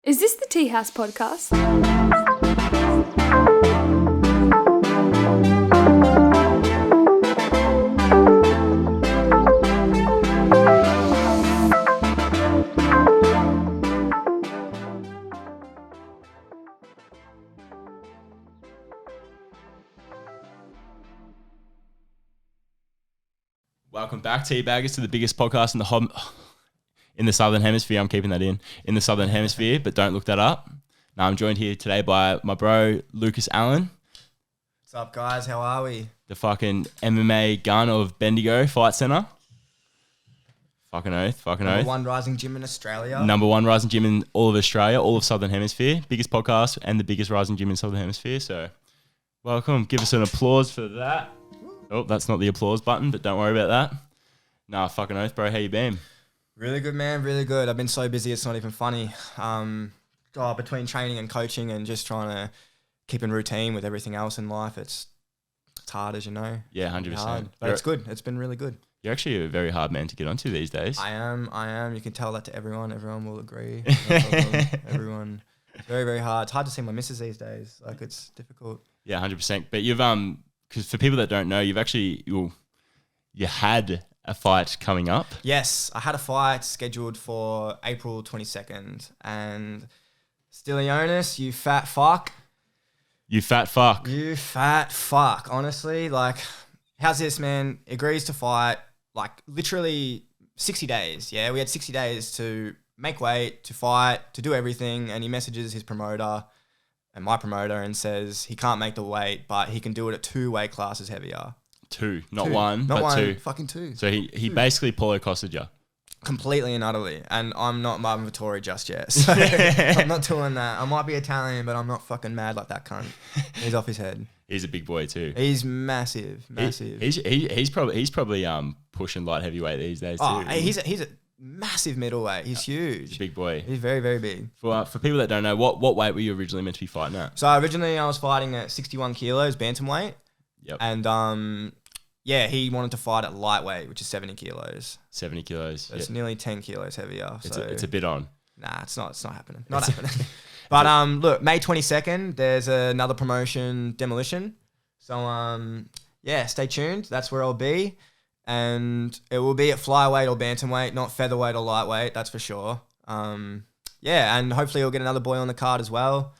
Is this the Teahouse podcast? Welcome back, Teabaggers, to the biggest podcast in the Southern Hemisphere. I'm keeping that in the Southern Hemisphere, but don't look that up. Now I'm joined here today by my bro, Lucus Allen. What's up, guys? How are we? The fucking MMA gun of Bendigo Fight Centre. Fucking oath. Number one rising gym in Australia. Number one rising gym in all of Australia, all of Southern Hemisphere. Biggest podcast and the biggest rising gym in Southern Hemisphere. So welcome. Give us an applause for that. Oh, that's not the applause button, but don't worry about that. Nah, fucking oath, bro. How you been? Really good, man. Really good. I've been so busy, it's not even funny. Between training and coaching and just trying to keep in routine with everything else in life, it's hard, as you know. Yeah, 100%. But it's good. It's been really good. You're actually a very hard man to get onto these days. I am. You can tell that to everyone. Everyone will agree. Everyone. Very, very hard. It's hard to see my missus these days. Like, it's difficult. Yeah, 100%. But you've because for people that don't know, you had a fight coming up. Yes, I had a fight scheduled for April 22nd, and Stillionis, you fat fuck. You fat fuck. You fat fuck. Honestly, like, how's this, man? Agrees to fight, like, literally 60 days. Yeah, we had 60 days to make weight, to fight, to do everything, and he messages his promoter and my promoter and says he can't make the weight, but he can do it at 2 weight classes heavier. Not one, but 2. Fucking 2. So he basically Paulo Costed you. Completely and utterly. And I'm not Marvin Vittori just yet. So I'm not doing that. I might be Italian, but I'm not fucking mad like that cunt. He's off his head. He's a big boy too. He's massive. He's probably pushing light heavyweight these days too. He's a massive middleweight. He's huge. He's a big boy. He's very, very big. For people that don't know, what weight were you originally meant to be fighting at? So originally I was fighting at 61 kilos, bantamweight. Yep. And he wanted to fight at lightweight, which is 70 kilos. 70 kilos. So it's nearly 10 kilos heavier. It's a bit on. Nah, it's not happening. Not happening. But look, May 22nd, there's another promotion, Demolition. So stay tuned. That's where I'll be. And it will be at flyweight or bantamweight, not featherweight or lightweight, that's for sure. And hopefully we'll get another boy on the card as well.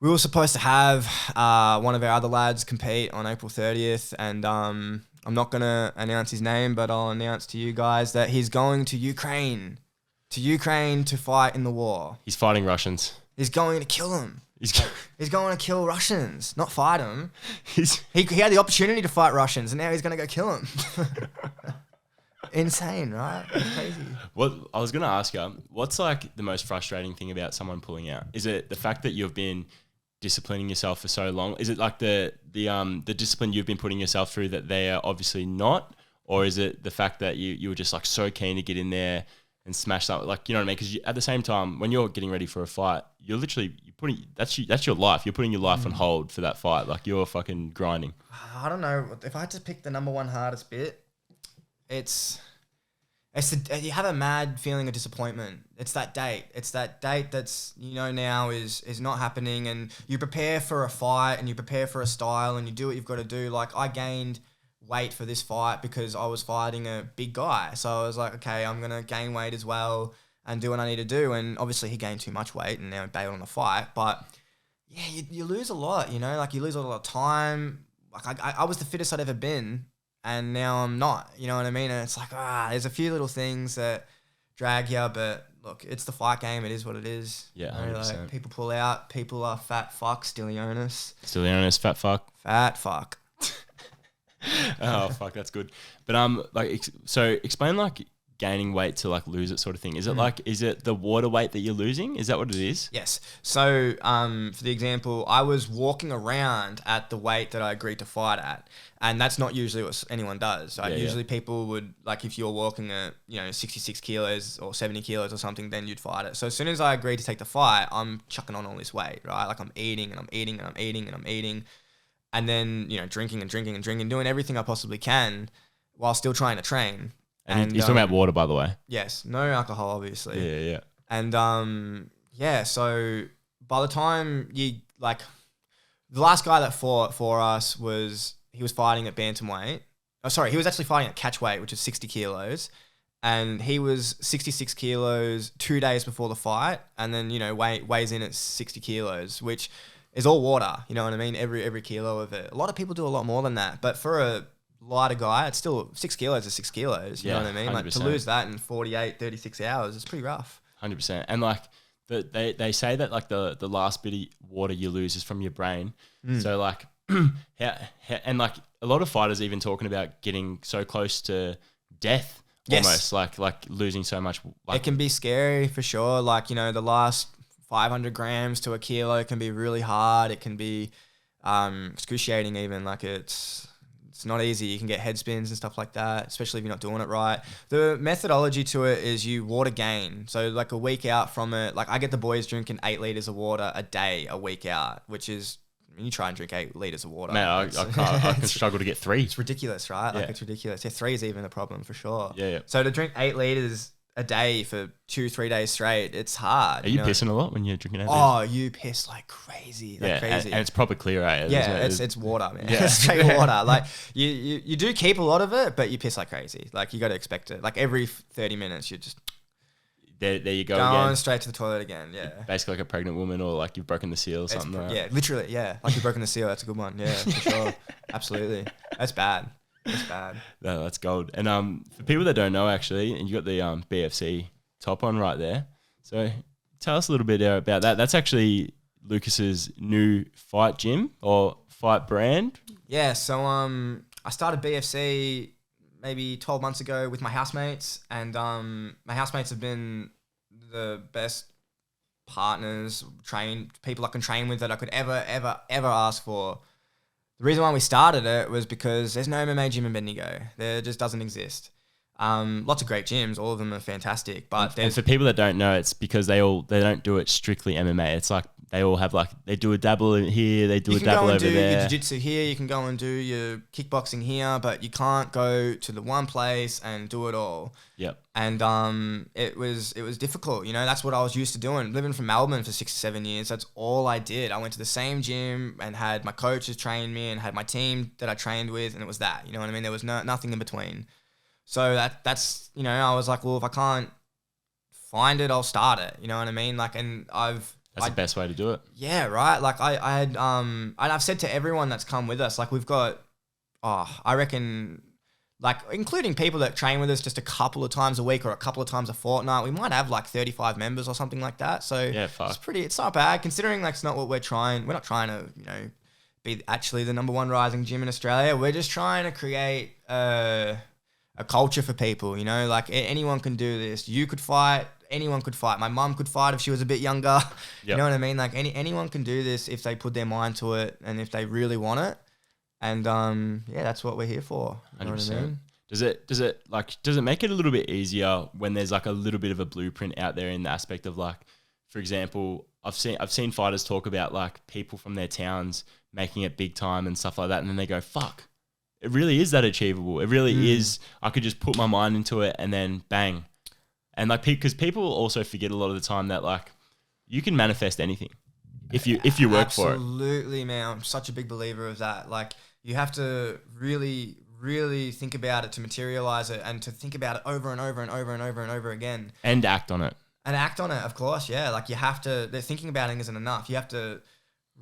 We were supposed to have one of our other lads compete on April 30th, and I'm not going to announce his name, but I'll announce to you guys that he's going to Ukraine to fight in the war. He's fighting Russians. He's going to kill them. He's going to kill Russians, not fight them. He had the opportunity to fight Russians, and now he's going to go kill them. Insane, right? It's crazy. What I was going to ask you, what's like the most frustrating thing about someone pulling out? Is it the fact that you've been disciplining yourself for so long? Is it like the discipline you've been putting yourself through that they are obviously not? Or is it the fact that you were just like so keen to get in there and smash that? Like, you know what I mean? Because at the same time, when you're getting ready for a fight, you're putting that's your life. You're putting your life on hold for that fight. Like, you're fucking grinding. I don't know. If I had to pick the number one hardest bit, you have a mad feeling of disappointment. It's that date. It's that date that's, now is not happening, and you prepare for a fight and you prepare for a style and you do what you've got to do. Like, I gained weight for this fight because I was fighting a big guy. So I was like, okay, I'm going to gain weight as well and do what I need to do. And obviously he gained too much weight and now he bailed on the fight. But yeah, you lose a lot, like you lose a lot of time. Like I was the fittest I'd ever been, and now I'm not, you know what I mean? And it's like, there's a few little things that drag you, but look, it's the fight game. It is what it is. Yeah, 100%. Like, people pull out. People are fat fuck. Stillionis, fat fuck. Fat fuck. Oh, fuck, that's good. But so explain like gaining weight to like lose it sort of thing. Is it is it the water weight that you're losing? Is that what it is? Yes. So for the example, I was walking around at the weight that I agreed to fight at, and that's not usually what anyone does. Right? Usually people would, like, if you're walking at 66 kilos or 70 kilos or something, then you'd fight it. So as soon as I agreed to take the fight, I'm chucking on all this weight, right? Like, I'm eating and I'm eating and I'm eating and I'm eating, and then drinking and drinking and drinking, doing everything I possibly can while still trying to train. And he's talking about water, by the way. Yes, no alcohol, obviously. Yeah. And yeah, so by the time the last guy that fought for us he was fighting at bantamweight. Oh, sorry, he was actually fighting at catchweight, which is 60 kilos. And he was 66 kilos 2 days before the fight. And then, weighs in at 60 kilos, which is all water. You know what I mean? Every kilo of it. A lot of people do a lot more than that. But for a lighter guy, it's still 6 kilos is 6 kilos. You know what I mean? 100%. Like to lose that in 36 hours, it's pretty rough. 100%. And like they say that like the last bit of water you lose is from your brain. So like, and like a lot of fighters even talking about getting so close to death. Almost like losing so much. It can be scary for sure. Like, the last 500 grams to a kilo can be really hard. It can be excruciating even. Like it's not easy. You can get head spins and stuff like that, especially if you're not doing it right. The methodology to it is you water gain. So like a week out from it, like I get the boys drinking 8 liters of water a day, a week out, which is, you try and drink 8 liters of water. Man, I can struggle to get 3. It's ridiculous, right? Like it's ridiculous. Yeah, 3 is even a problem for sure. Yeah. So to drink 8 liters a day for 2-3 days straight, it's hard. Are you pissing a lot when you're drinking 8 liters? Oh, you piss like crazy. And it's proper clear, eh? It's water, man. Yeah. It's straight water. Like you do keep a lot of it, but you piss like crazy. Like you got to expect it. Like every 30 minutes, you just there you go going again. straight to the toilet again. Yeah, basically like a pregnant woman, or like you've broken the seal or something. Yeah, literally. Yeah, like you've broken the seal. That's a good one. Yeah, for sure. Absolutely. That's bad. That's bad. No, that's gold. And for people that don't know, actually, and you got the BFC top on right there. So tell us a little bit about that. That's actually Lucas's new fight gym or fight brand. Yeah. So I started BFC maybe 12 months ago with my housemates, and my housemates have been the best partners, people I can train with that I could ever ask for. The reason why we started it was because there's no MMA gym in Bendigo. There just doesn't exist. Lots of great gyms, all of them are fantastic, but and for people that don't know, it's because they don't do it strictly MMA. It's like they all have they do a dabble here, they do a dabble over there. You can go and do your jiu-jitsu here, you can go and do your kickboxing here, but you can't go to the one place and do it all. Yep. And it was difficult, that's what I was used to doing. Living from Melbourne for 6 or 7 years, that's all I did. I went to the same gym and had my coaches train me and had my team that I trained with, and it was that, you know what I mean? There was nothing in between. So that's I was like, well, if I can't find it, I'll start it. You know what I mean? Like, and that's the best way to do it. Yeah, right. Like I had and I've said to everyone that's come with us, like we've got, I reckon, like including people that train with us just a couple of times a week or a couple of times a fortnight, we might have like 35 members or something like that. So yeah, fuck. It's not bad considering like it's not what we're trying. We're not trying to, be actually the number one rising gym in Australia. We're just trying to create a culture for people, like anyone can do this. You could fight, anyone could fight. My mum could fight if she was a bit younger. Yep. You know what I mean? Like anyone can do this if they put their mind to it and if they really want it. And that's what we're here for. You know 100%. what I mean? Does it make it a little bit easier when there's like a little bit of a blueprint out there in the aspect of like, for example, I've seen fighters talk about like people from their towns making it big time and stuff like that, and then they go, fuck. It really is that achievable. It really is. I could just put my mind into it and then bang. And like, because people also forget a lot of the time that like you can manifest anything if you work for it. Absolutely, man. I'm such a big believer of that. Like you have to really, really think about it to materialize it and to think about it over and over and over and over and over again. And act on it. And act on it, of course. Yeah. Like you have to, thinking about it isn't enough. You have to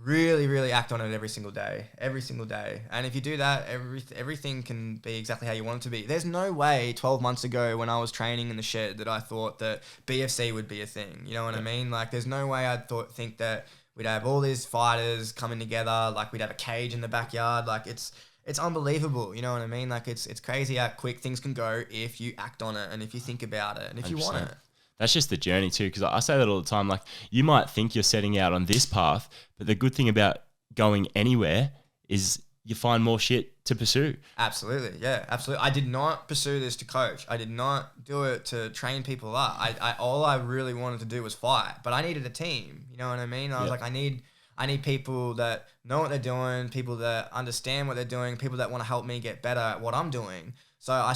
really, really act on it every single day. And if you do that, everything can be exactly how you want it to be. There's no way 12 months ago when I was training in the shed that I thought that BFC would be a thing. You know what I mean? Like there's no way I'd think that we'd have all these fighters coming together. Like we'd have a cage in the backyard. Like it's unbelievable. You know what I mean? Like it's crazy how quick things can go if you act on it and if you think about it and if 100%. You want it. That's just the journey too, because I say that all the time. Like you might think you're setting out on this path, but the good thing about going anywhere is you find more shit to pursue. Absolutely, yeah, absolutely. I did not pursue this to coach. I did not do it to train people up. All I really wanted to do was fight, but I needed a team. You know what I mean? I was like, I need people that know what they're doing, people that understand what they're doing, people that want to help me get better at what I'm doing. So I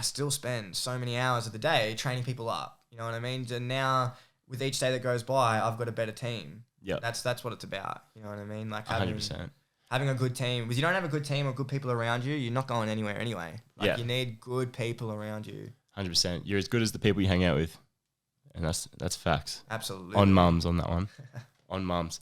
still spend so many hours of the day training people up. You know what I mean? And now with each day that goes by, I've got a better team. Yeah. That's what it's about. You know what I mean? Like 100%. having a good team. Because you don't have a good team or good people around you, you're not going anywhere anyway. Like you need good people around you. 100%. You're as good as the people you hang out with. And that's facts. Absolutely. On mums on that one. On mums.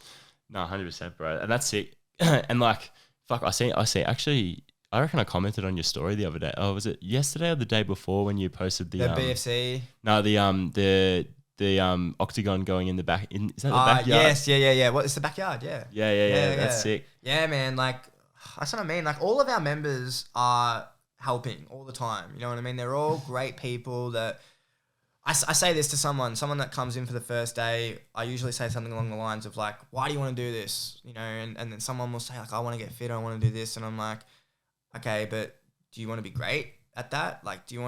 No, 100%, bro. And that's sick. And like, fuck, I see. Actually, I reckon I commented on your story the other day. Oh, was it yesterday or the day before when you posted the BFC? No, the octagon going in the back. Is that the backyard? Yes, yeah. Well, it's the backyard, yeah. Yeah. That's sick. Yeah, man. Like, that's what I mean. Like, all of our members are helping all the time. You know what I mean? They're all great people that... I say this to someone that comes in for the first day. I usually say something along the lines of like, why do you want to do this? You know, and then someone will say like, I want to get fit. I want to do this. And I'm like, okay, but do you want to be great at that? Like, do you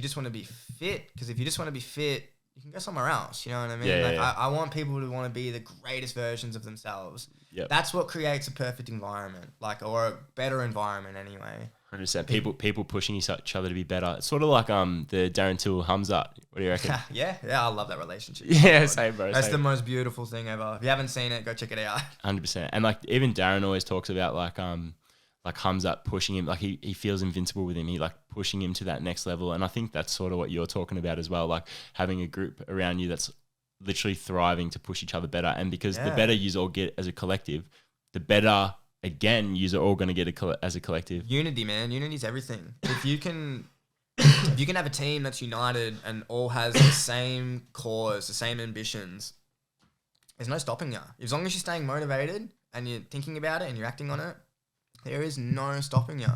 just want to be fit? Because if you just want to be fit, you can go somewhere else. You know what I mean? I want people to want to be the greatest versions of themselves. Yep. That's what creates a perfect environment, like, or a better environment anyway. 100%. People pushing each other to be better. It's sort of like the Darren Till Hamza. What do you reckon? Yeah, I love that relationship. Yeah, same, bro. That's the most beautiful thing ever. If you haven't seen it, go check it out. 100%. And like even Darren always talks about like Hamza pushing him, like he feels invincible with him. He like pushing him to that next level. And I think that's sort of what you're talking about as well. Like having a group around you that's literally thriving to push each other better. And because the better you all get as a collective, the better again you're all going to get as a collective. Unity, man. Unity's everything. If you can have a team that's united and all has the same cause, the same ambitions, there's no stopping you. As long as you're staying motivated and you're thinking about it and you're acting on it, there is no stopping you.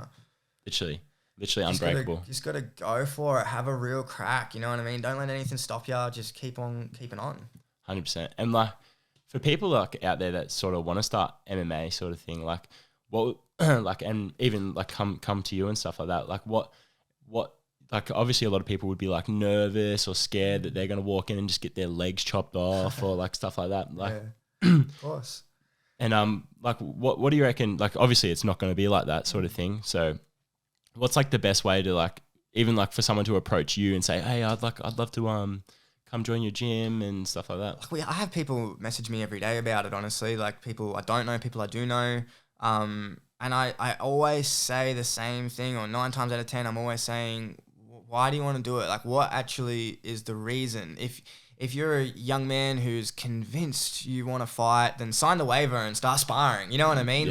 Literally unbreakable. Just got to go for it. Have a real crack. You know what I mean? Don't let anything stop you. Just keep on keeping on. 100%. And like for people like out there that sort of want to start MMA sort of thing, like what like and even like come to you and stuff like that, like what like obviously a lot of people would be like nervous or scared that they're going to walk in and just get their legs chopped off or like stuff like that. Like of course. And like what do you reckon, like obviously it's not going to be like that sort of thing. So what's like the best way to like even like for someone to approach you and say, hey, I'd love to come join your gym and stuff like that? I have people message me every day about it, honestly. Like people I don't know, people I do know. And I always say the same thing, or 9 times out of 10, I'm always saying, why do you want to do it? Like what actually is the reason? If you're a young man who's convinced you want to fight, then sign the waiver and start sparring. You know what I mean?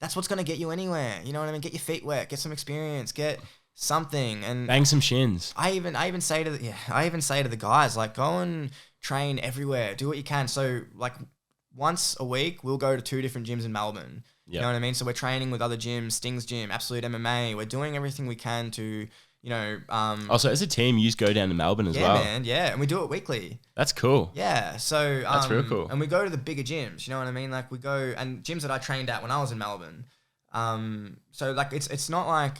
That's what's going to get you anywhere. You know what I mean? Get your feet wet, get some experience, get something, and bang some shins. I even say to the guys, like, go and train everywhere, do what you can. So like once a week we'll go to 2 different gyms in Melbourne. You know what I mean? So we're training with other gyms, Sting's gym, Absolute MMA. We're doing everything we can to, you know, also as a team you just go down to Melbourne as well. Yeah, and we do it weekly. That's cool. Yeah, so that's real cool. And we go to the bigger gyms, you know what I mean? Like we go, and gyms that I trained at when I was in Melbourne. So like it's not like,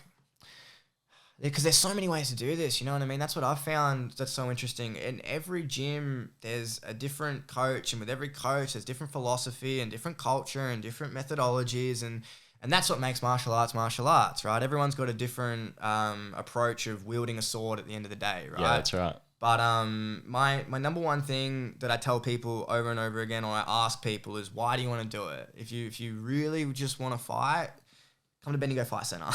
because there's so many ways to do this, you know what I mean? That's what I've found that's so interesting. In every gym, there's a different coach, and with every coach, there's different philosophy and different culture and different methodologies, and that's what makes martial arts, right? Everyone's got a different approach of wielding a sword at the end of the day, right? Yeah, that's right. But my number one thing that I tell people over and over again, or I ask people, is why do you want to do it? If you really just want to fight, come to Bendigo Fight Centre.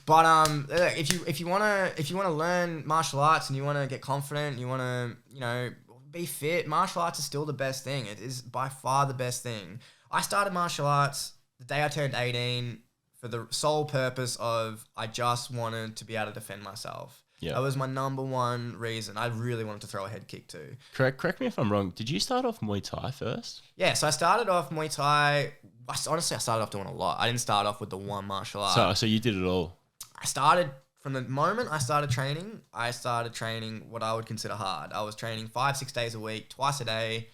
But if you want to learn martial arts and you want to get confident, you want to, you know, be fit, martial arts is still the best thing. It is by far the best thing. I started martial arts the day I turned 18 for the sole purpose of I just wanted to be able to defend myself. Yeah. That was my number one reason. I really wanted to throw a head kick too. Correct me if I'm wrong. Did you start off Muay Thai first? Yeah, so I started off Muay Thai. Honestly, I started off doing a lot. I didn't start off with the one martial art. So you did it all? I started, from the moment I started training what I would consider hard. I was training 5-6 days a week, twice a day,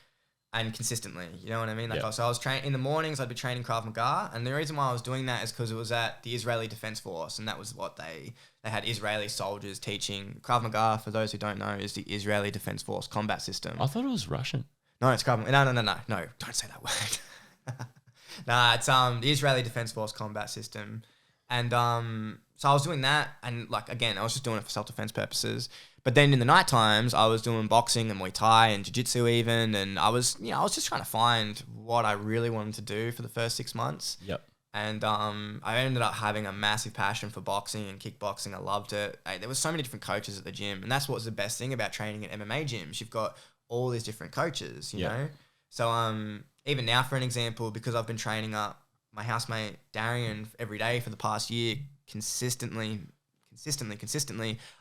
and consistently. You know what I mean? Like, so I was training in the mornings. I'd be training Krav Maga, and the reason why I was doing that is because it was at the Israeli Defense Force, and that was what they had Israeli soldiers teaching. Krav Maga, for those who don't know, is the Israeli Defense Force combat system. I thought it was Russian. No, it's Krav Maga. No, don't say that word. Nah, it's the Israeli Defense Force combat system, and so I was doing that, and like again, I was just doing it for self-defense purposes. But then in the night times, I was doing boxing and Muay Thai and Jiu-Jitsu even. And I was just trying to find what I really wanted to do for the first 6 months. Yep. And I ended up having a massive passion for boxing and kickboxing. I loved it. There was so many different coaches at the gym. And that's what was the best thing about training at MMA gyms. You've got all these different coaches, you know? So even now, for an example, because I've been training up my housemate Darian every day for the past year consistently,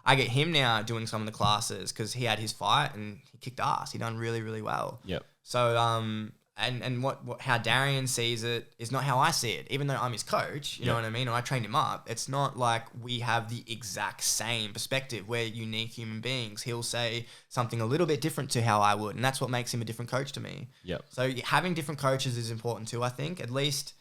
I get him now doing some of the classes because he had his fight and he kicked ass. He done really, really well. Yep. So and how Darian sees it is not how I see it. Even though I'm his coach, you know what I mean, or I trained him up, it's not like we have the exact same perspective. We're unique human beings. He'll say something a little bit different to how I would, and that's what makes him a different coach to me. Yep. So having different coaches is important too, I think, at least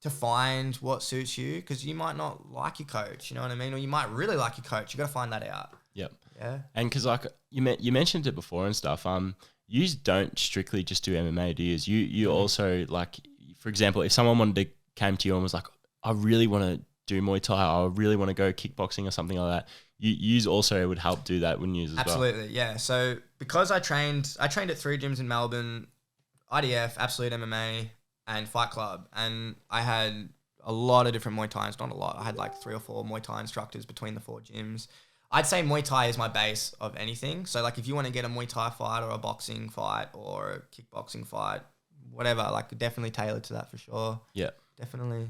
to find what suits you, because you might not like your coach, you know what I mean? Or you might really like your coach. You got to find that out. Yep. Yeah. And because like you mentioned it before and stuff, you don't strictly just do MMA, do you? You also, like, for example, if someone came to you and was like, I really want to do Muay Thai, I really want to go kickboxing or something like that, you also would help do that, wouldn't you, as Absolutely, yeah. So because I trained at 3 gyms in Melbourne, IDF, Absolute MMA, and Fight Club, and I had a lot of different Muay Thais, not a lot. I had like 3 or 4 Muay Thai instructors between the 4 gyms. I'd say Muay Thai is my base of anything. So like if you want to get a Muay Thai fight or a boxing fight or a kickboxing fight, whatever, like definitely tailored to that for sure. Yeah. Definitely.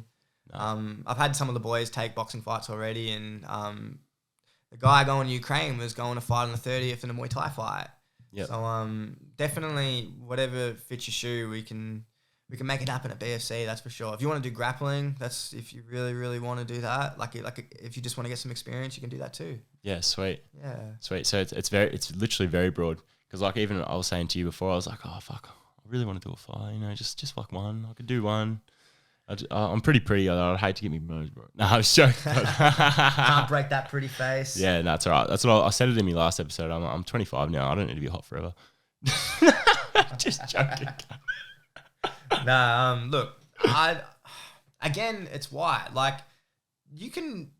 No. I've had some of the boys take boxing fights already, and the guy going to Ukraine was going to fight on the 30th in a Muay Thai fight. Yeah. So definitely whatever fits your shoe, we can make it happen at BFC, that's for sure. If you want to do grappling, that's if you really, really want to do that. Like if you just want to get some experience, you can do that too. Yeah, sweet. Yeah. Sweet. So it's literally very broad. Because like even I was saying to you before, I was like, oh fuck, I really want to do a fight. You know, just like one. I could do one. I'm pretty. I'd hate to get me murdered, bro. No, I was joking. Can't break that pretty face. Yeah, no, that's all right. That's what I said it in my last episode. I'm 25 now. I don't need to be hot forever. Just joking. Nah, look, again, it's why. Like, you can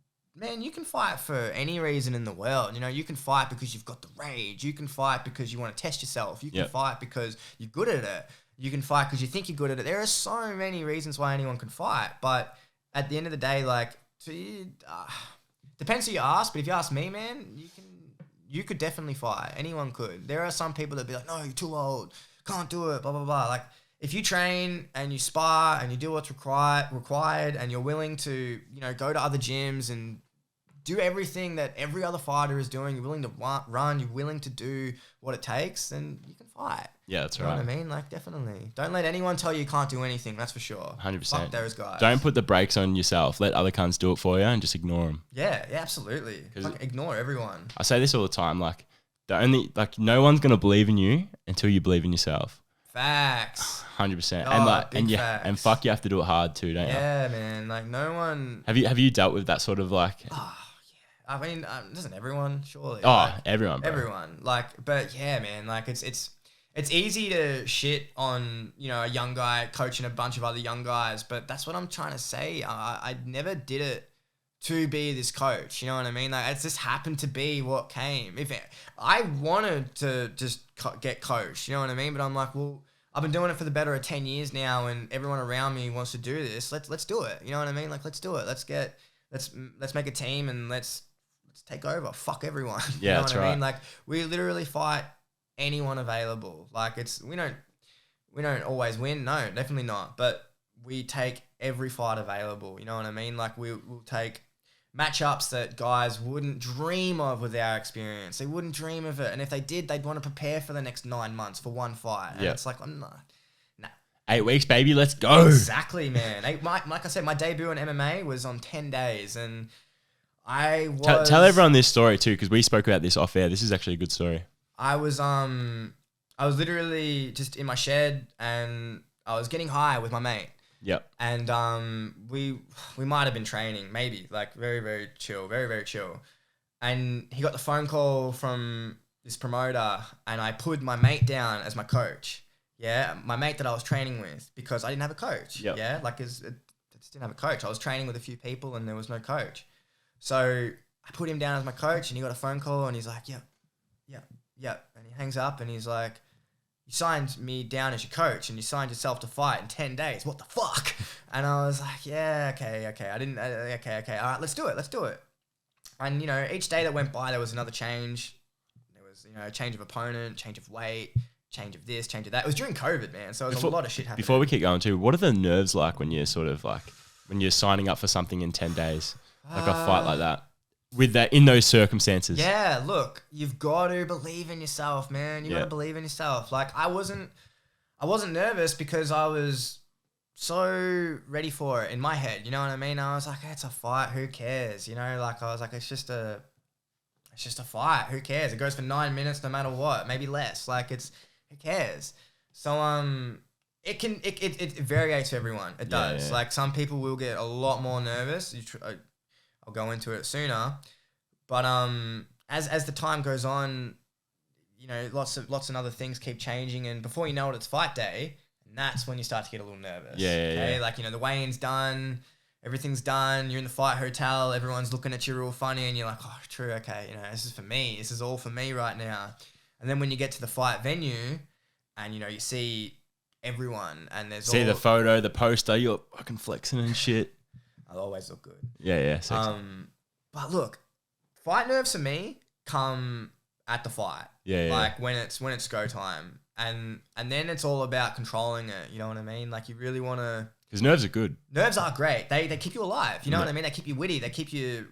fight for any reason in the world. You know, you can fight because you've got the rage. You can fight because you want to test yourself. You can fight because you're good at it. You can fight because you think you're good at it. There are so many reasons why anyone can fight. But at the end of the day, like, depends who you ask. But if you ask me, man, you could definitely fight. Anyone could. There are some people that be like, no, you're too old. Can't do it, blah, blah, blah. Like, if you train and you spar and you do what's required and you're willing to, you know, go to other gyms and do everything that every other fighter is doing, you're willing to run, you're willing to do what it takes, then you can fight. Yeah, that's right. You know what I mean? Like, definitely. Don't let anyone tell you can't do anything, that's for sure. 100%. Fuck those guys. Don't put the brakes on yourself. Let other cunts do it for you and just ignore them. Yeah, absolutely. Like, ignore everyone. I say this all the time. Like, no one's going to believe in you until you believe in yourself. Facts. 100%. Oh, And fuck, you have to do it hard too, don't you? Yeah, man. Like, no one. Have you dealt with that sort of like? Oh, yeah. I mean, doesn't everyone? Surely. Oh, like, everyone. Bro. Everyone. Like, but yeah, man. Like, it's easy to shit on, you know, a young guy coaching a bunch of other young guys, but that's what I'm trying to say. I never did it to be this coach, you know what I mean? Like, it's just happened to be what came. I wanted to just get coached, you know what I mean? But I'm like, well, I've been doing it for the better of 10 years now, and everyone around me wants to do this. Let's do it. You know what I mean? Like, let's do it. Let's make a team and let's take over. Fuck everyone. Yeah, you know that's what I right. mean? Like, we literally fight anyone available. Like, we don't always win. No, definitely not. But we take every fight available. You know what I mean? Like, we'll take matchups that guys wouldn't dream of with our experience. They wouldn't dream of it. And if they did, they'd want to prepare for the next 9 months for one fight. And it's like, I'm not. Nah. 8 weeks, baby. Let's go. Exactly, man. Like I said, my debut in MMA was on 10 days. And I was... Tell everyone this story too, because we spoke about this off air. This is actually a good story. I was literally just in my shed and I was getting high with my mate. Yep. And we might have been training, maybe, like very, very chill, very, very chill. And he got the phone call from this promoter and I put my mate down as my coach. Yeah, my mate that I was training with, because I didn't have a coach. Yep. Yeah, like I just didn't have a coach. I was training with a few people and there was no coach. So I put him down as my coach and he got a phone call and he's like, yeah, yep. And he hangs up and he's like, you signed me down as your coach and you signed yourself to fight in 10 days. What the fuck? And I was like, yeah, okay. I didn't, okay. All right, let's do it. And, you know, each day that went by, there was another change. There was, you know, a change of opponent, change of weight, change of this, change of that. It was during COVID, man. So it was a lot of shit happening. Before we keep going too, what are the nerves like when you're sort of like, when you're signing up for something in 10 days? Like a fight like that? With that, in those circumstances. Yeah, look, you've got to believe in yourself, man. You got to believe in yourself. Like I wasn't nervous because I was so ready for it in my head. You know what I mean? I was like, hey, it's a fight. Who cares? You know, like I was like, it's just a fight. Who cares? It goes for 9 minutes, no matter what. Maybe less. Like who cares? So it varies for everyone. It does. Yeah. Like some people will get a lot more nervous. I'll go into it sooner, but as the time goes on, you know, lots of other things keep changing, and before you know it, it's fight day, and that's when you start to get a little nervous. Yeah. Like, you know, the weigh-in's done, everything's done, you're in the fight hotel, everyone's looking at you real funny, and you're like, oh, true, okay, you know, this is for me, this is all for me right now. And then when you get to the fight venue, and you know, you see everyone, and there's the photo, the poster, you're fucking flexing and shit. I'll always look good. Yeah. Sexy. But look, fight nerves for me come at the fight. Yeah. Like when it's go time, and then it's all about controlling it. You know what I mean? Like you really want to. Because nerves are good. Nerves are great. They keep you alive. You know what I mean? They keep you witty. They keep you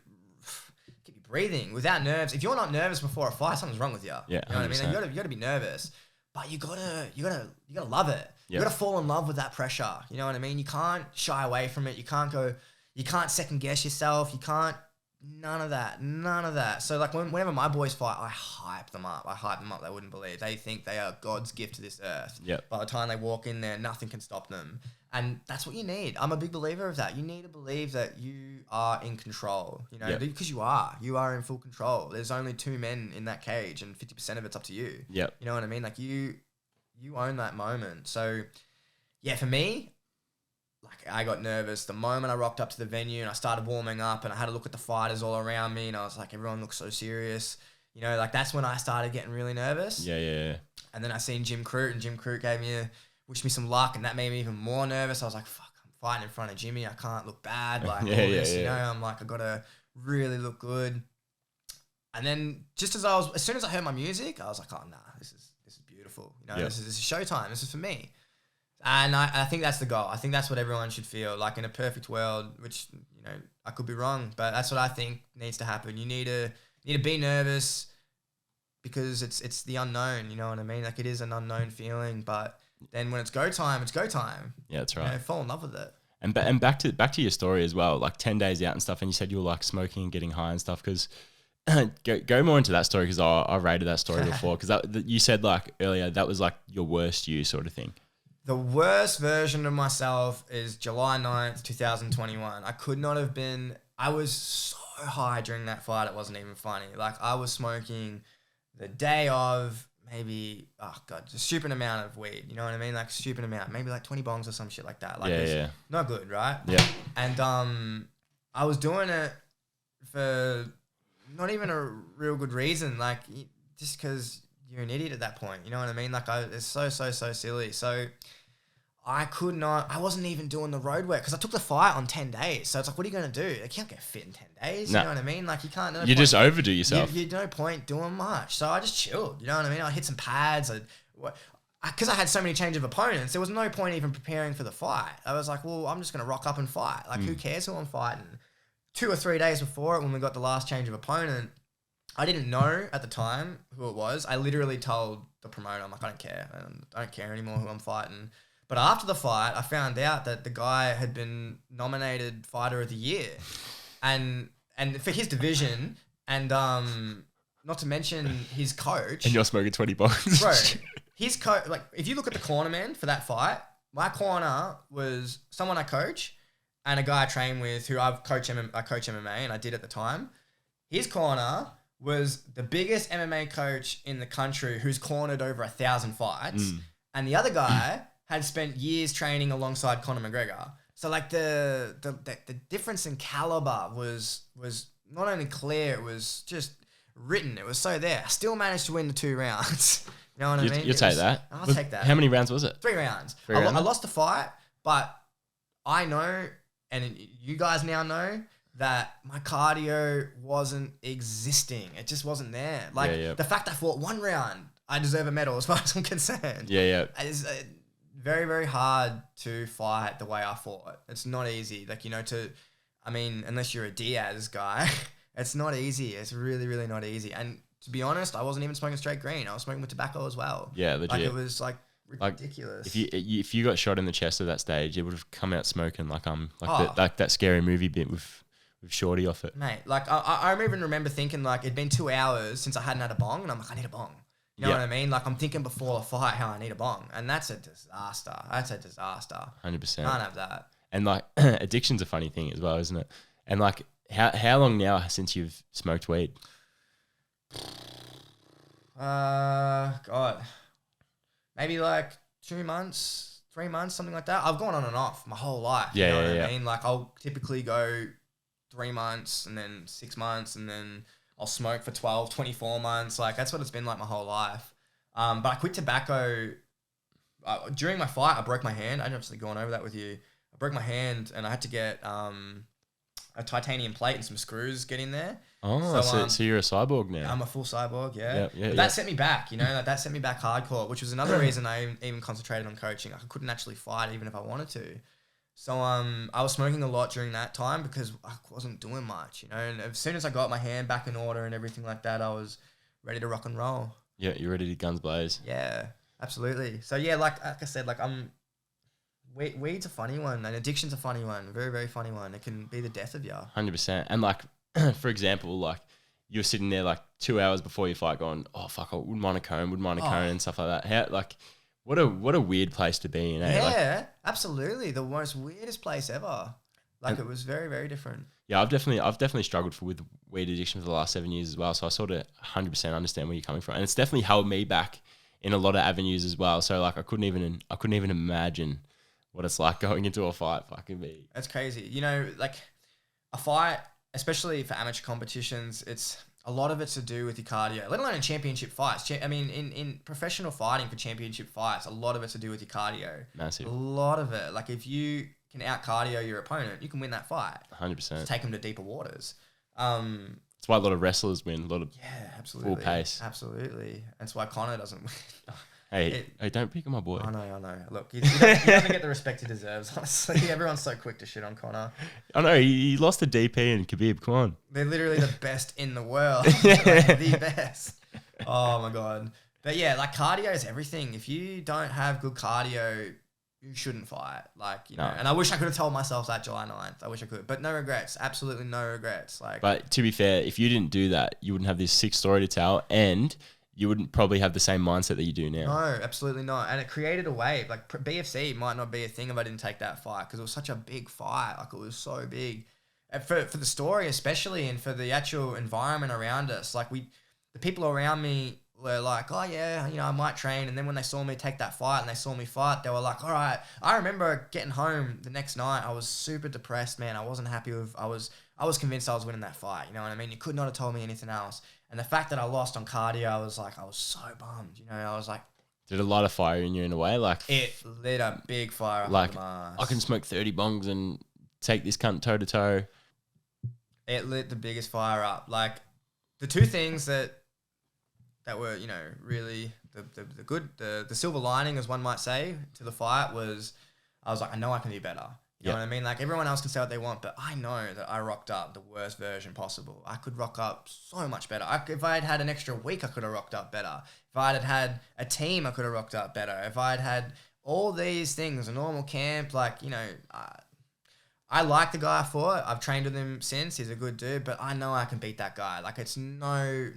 breathing. Without nerves, if you're not nervous before a fight, something's wrong with you. Yeah. You know what I mean? Like, you gotta be nervous, but you gotta love it. You gotta fall in love with that pressure. You know what I mean? You can't shy away from it. You can't second guess yourself. You can't, none of that. So like whenever my boys fight, I hype them up. They wouldn't believe. They think they are God's gift to this earth. Yep. By the time they walk in there, nothing can stop them. And that's what you need. I'm a big believer of that. You need to believe that you are in control, you know, because you are in full control. There's only 2 men in that cage and 50% of it's up to you. Yep. You know what I mean? Like you own that moment. So yeah, for me, like I got nervous the moment I rocked up to the venue and I started warming up and I had to look at the fighters all around me and I was like, everyone looks so serious. You know, like that's when I started getting really nervous. Yeah. And then I seen Jim Crute and Jim Crute wished me some luck and that made me even more nervous. I was like, fuck, I'm fighting in front of Jimmy. I can't look bad. Like all this, you know, I'm like, I got to really look good. And then as soon as I heard my music, I was like, oh, nah, this is beautiful. You know, this is showtime. This is for me. And I think that's the goal. I think that's what everyone should feel like in a perfect world, which, you know, I could be wrong, but that's what I think needs to happen. You need to be nervous because it's the unknown, you know what I mean? Like it is an unknown feeling, but then when it's go time, it's go time. Yeah, that's right. You know, fall in love with it. And back to your story as well, like 10 days out and stuff, and you said you were like smoking and getting high and stuff, because go more into that story, because I rated that story before, because you said like earlier that was like your worst you sort of thing. The worst version of myself is July 9th, 2021. I could not have been... I was so high during that fight, it wasn't even funny. Like, I was smoking the day of maybe... Oh, God, a stupid amount of weed. You know what I mean? Like, stupid amount. Maybe like 20 bongs or some shit like that. Like, it's not good, right? Yeah. And I was doing it for not even a real good reason. Like, just because you're an idiot at that point. You know what I mean? Like, it's so silly. So... I wasn't even doing the road work because I took the fight on 10 days. So it's like, what are you going to do? They can't get fit in 10 days. No. You know what I mean? Like you can't. You just overdo yourself. You no point doing much. So I just chilled. You know what I mean? I hit some pads. Because I had so many change of opponents, there was no point even preparing for the fight. I was like, well, I'm just going to rock up and fight. Like who cares who I'm fighting? 2 or 3 days before it, when we got the last change of opponent, I didn't know at the time who it was. I literally told the promoter, I'm like, I don't care. I don't care anymore who I'm fighting. But after the fight, I found out that the guy had been nominated Fighter of the Year, and for his division, and not to mention his coach. And you're smoking 20 bongs. Bro, his coach. Like, if you look at the corner, man, for that fight, my corner was someone I coach and a guy I train with who I coach MMA, and I did at the time. His corner was the biggest MMA coach in the country who's cornered over 1,000 fights, and the other guy had spent years training alongside Conor McGregor. So like the difference in caliber was not only clear, it was just written. It was so there. I still managed to win the 2 rounds. You know what I mean? You'll take that. I'll take that. How many rounds was it? 3 rounds. 3 rounds? I lost the fight, but I know, and you guys now know, that my cardio wasn't existing. It just wasn't there. Like, the fact I fought 1 round, I deserve a medal as far as I'm concerned. Yeah. It's very, very hard to fight the way I fought. It's not easy. Like, you know, unless you're a Diaz guy, it's not easy. It's really, really not easy. And to be honest, I wasn't even smoking straight green. I was smoking with tobacco as well. Yeah, legit. Like, it was like ridiculous. Like, if you got shot in the chest at that stage, it would have come out smoking like that scary movie bit with Shorty off it. Mate, like I even remember thinking like it'd been 2 hours since I hadn't had a bong, and I'm like, I need a bong. You know what I mean? Like, I'm thinking before the fight how I need a bong, and that's a disaster. 100%. Can't have that. And like, addiction's a funny thing as well, isn't it? And like, how long now since you've smoked weed? God, maybe like 2 months, 3 months, something like that. I've gone on and off my whole life. You know what I mean? Like, I'll typically go 3 months and then 6 months, and then I'll smoke for 12, 24 months. Like, that's what it's been like my whole life. But I quit tobacco during my fight. I broke my hand. I've obviously gone over that with you. I broke my hand, and I had to get a titanium plate and some screws get in there. Oh, so you're a cyborg now. I'm a full cyborg, yeah. But that set me back, you know, that set me back hardcore, which was another reason I even concentrated on coaching. Like, I couldn't actually fight even if I wanted to. So I was smoking a lot during that time because I wasn't doing much, you know. And as soon as I got my hand back in order and everything like that, I was ready to rock and roll. Yeah, you're ready to guns blaze. Yeah, absolutely. So yeah, like I said, like weed's a funny one, and addiction's a funny one, very, very funny one. It can be the death of you. 100%. And like, for example, like you're sitting there like 2 hours before your fight going, oh fuck, I wouldn't mind a cone and stuff like that. How, like, what a weird place to be in, eh? Yeah, like, absolutely. The most weirdest place ever. Like, it was very, very different. Yeah, I've definitely struggled with weed addiction for the last 7 years as well. So I sort of 100% understand where you're coming from, and it's definitely held me back in a lot of avenues as well. So like, I couldn't even imagine what it's like going into a fight. Fucking me. That's crazy. You know, like a fight, especially for amateur competitions, a lot of it's to do with your cardio, let alone in championship fights. I mean, in professional fighting for championship fights, a lot of it's to do with your cardio. Massive. A lot of it. Like, if you can out cardio your opponent, you can win that fight. 100%. Take them to deeper waters. That's why a lot of wrestlers win. A lot of absolutely. full pace. Absolutely. That's why Connor doesn't win. Hey, don't pick on my boy. I know. Look, he doesn't get the respect he deserves, honestly. Everyone's so quick to shit on Connor. I know, he lost to DP and Khabib. Come on. They're literally the best in the world. Like, the best. Oh, my God. But yeah, like, cardio is everything. If you don't have good cardio, you shouldn't fight. Like, you know, and I wish I could have told myself that July 9th. I wish I could. But no regrets. Absolutely no regrets. Like, but to be fair, if you didn't do that, you wouldn't have this sick story to tell, and you wouldn't probably have the same mindset that you do now. No, absolutely not. And it created a wave. Like, BFC might not be a thing if I didn't take that fight, because it was such a big fight. Like, it was so big. And for the story especially, and for the actual environment around us. Like, the people around me were like, oh yeah, you know, I might train. And then when they saw me take that fight and they saw me fight, they were like, all right. I remember getting home the next night. I was super depressed, man. I wasn't happy with, I was convinced I was winning that fight. You know what I mean? You could not have told me anything else. And the fact that I lost on cardio, I was so bummed. You know, I was like, did a lot of fire in you in a way? Like, it lit a big fire up like, my ass. I can smoke 30 bongs and take this cunt toe to toe. It lit the biggest fire up. Like, the two things that were, you know, really the good, the silver lining, as one might say, to the fight was, I was like, I know I can do better. You know what I mean? Like, everyone else can say what they want, but I know that I rocked up the worst version possible. I could rock up so much better. If I had an extra week, I could have rocked up better. If I had a team, I could have rocked up better. If I had all these things, a normal camp, like, you know, I like the guy I fought. I've trained with him since. He's a good dude, but I know I can beat that guy. Like, it's no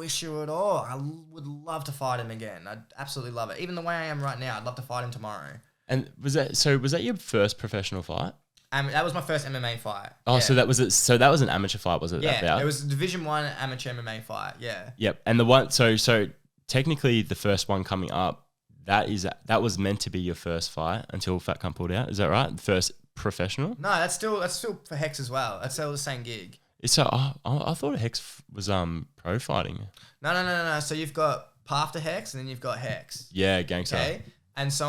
issue at all. I would love to fight him again. I'd absolutely love it. Even the way I am right now, I'd love to fight him tomorrow. And was that your first professional fight? That was my first MMA fight. Oh, yeah. So that was it. So that was an amateur fight, was it? Yeah, it was a Division 1 amateur MMA fight. Yeah. Yep. And the one, so technically the first one coming up, that was meant to be your first fight until Fat Cunt pulled out. Is that right? The first professional? No, that's still for Hex as well. That's still the same gig. So I thought Hex was pro fighting. No. So you've got path to Hex, and then you've got Hex. Yeah, gangster. Okay. And so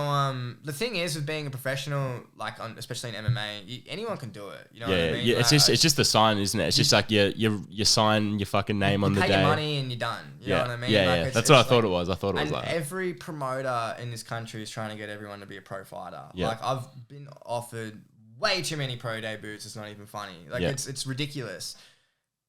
the thing is with being a professional, like especially in MMA, anyone can do it. You know what I mean? Yeah. Like, It's just the sign, isn't it? It's just like you sign your fucking name on the day. Pay your money and you're done. You know what I mean? Yeah. That's what I thought it was. I thought it was like every promoter in this country is trying to get everyone to be a pro fighter. Yeah. Like I've been offered way too many pro debuts. It's not even funny. Like it's ridiculous.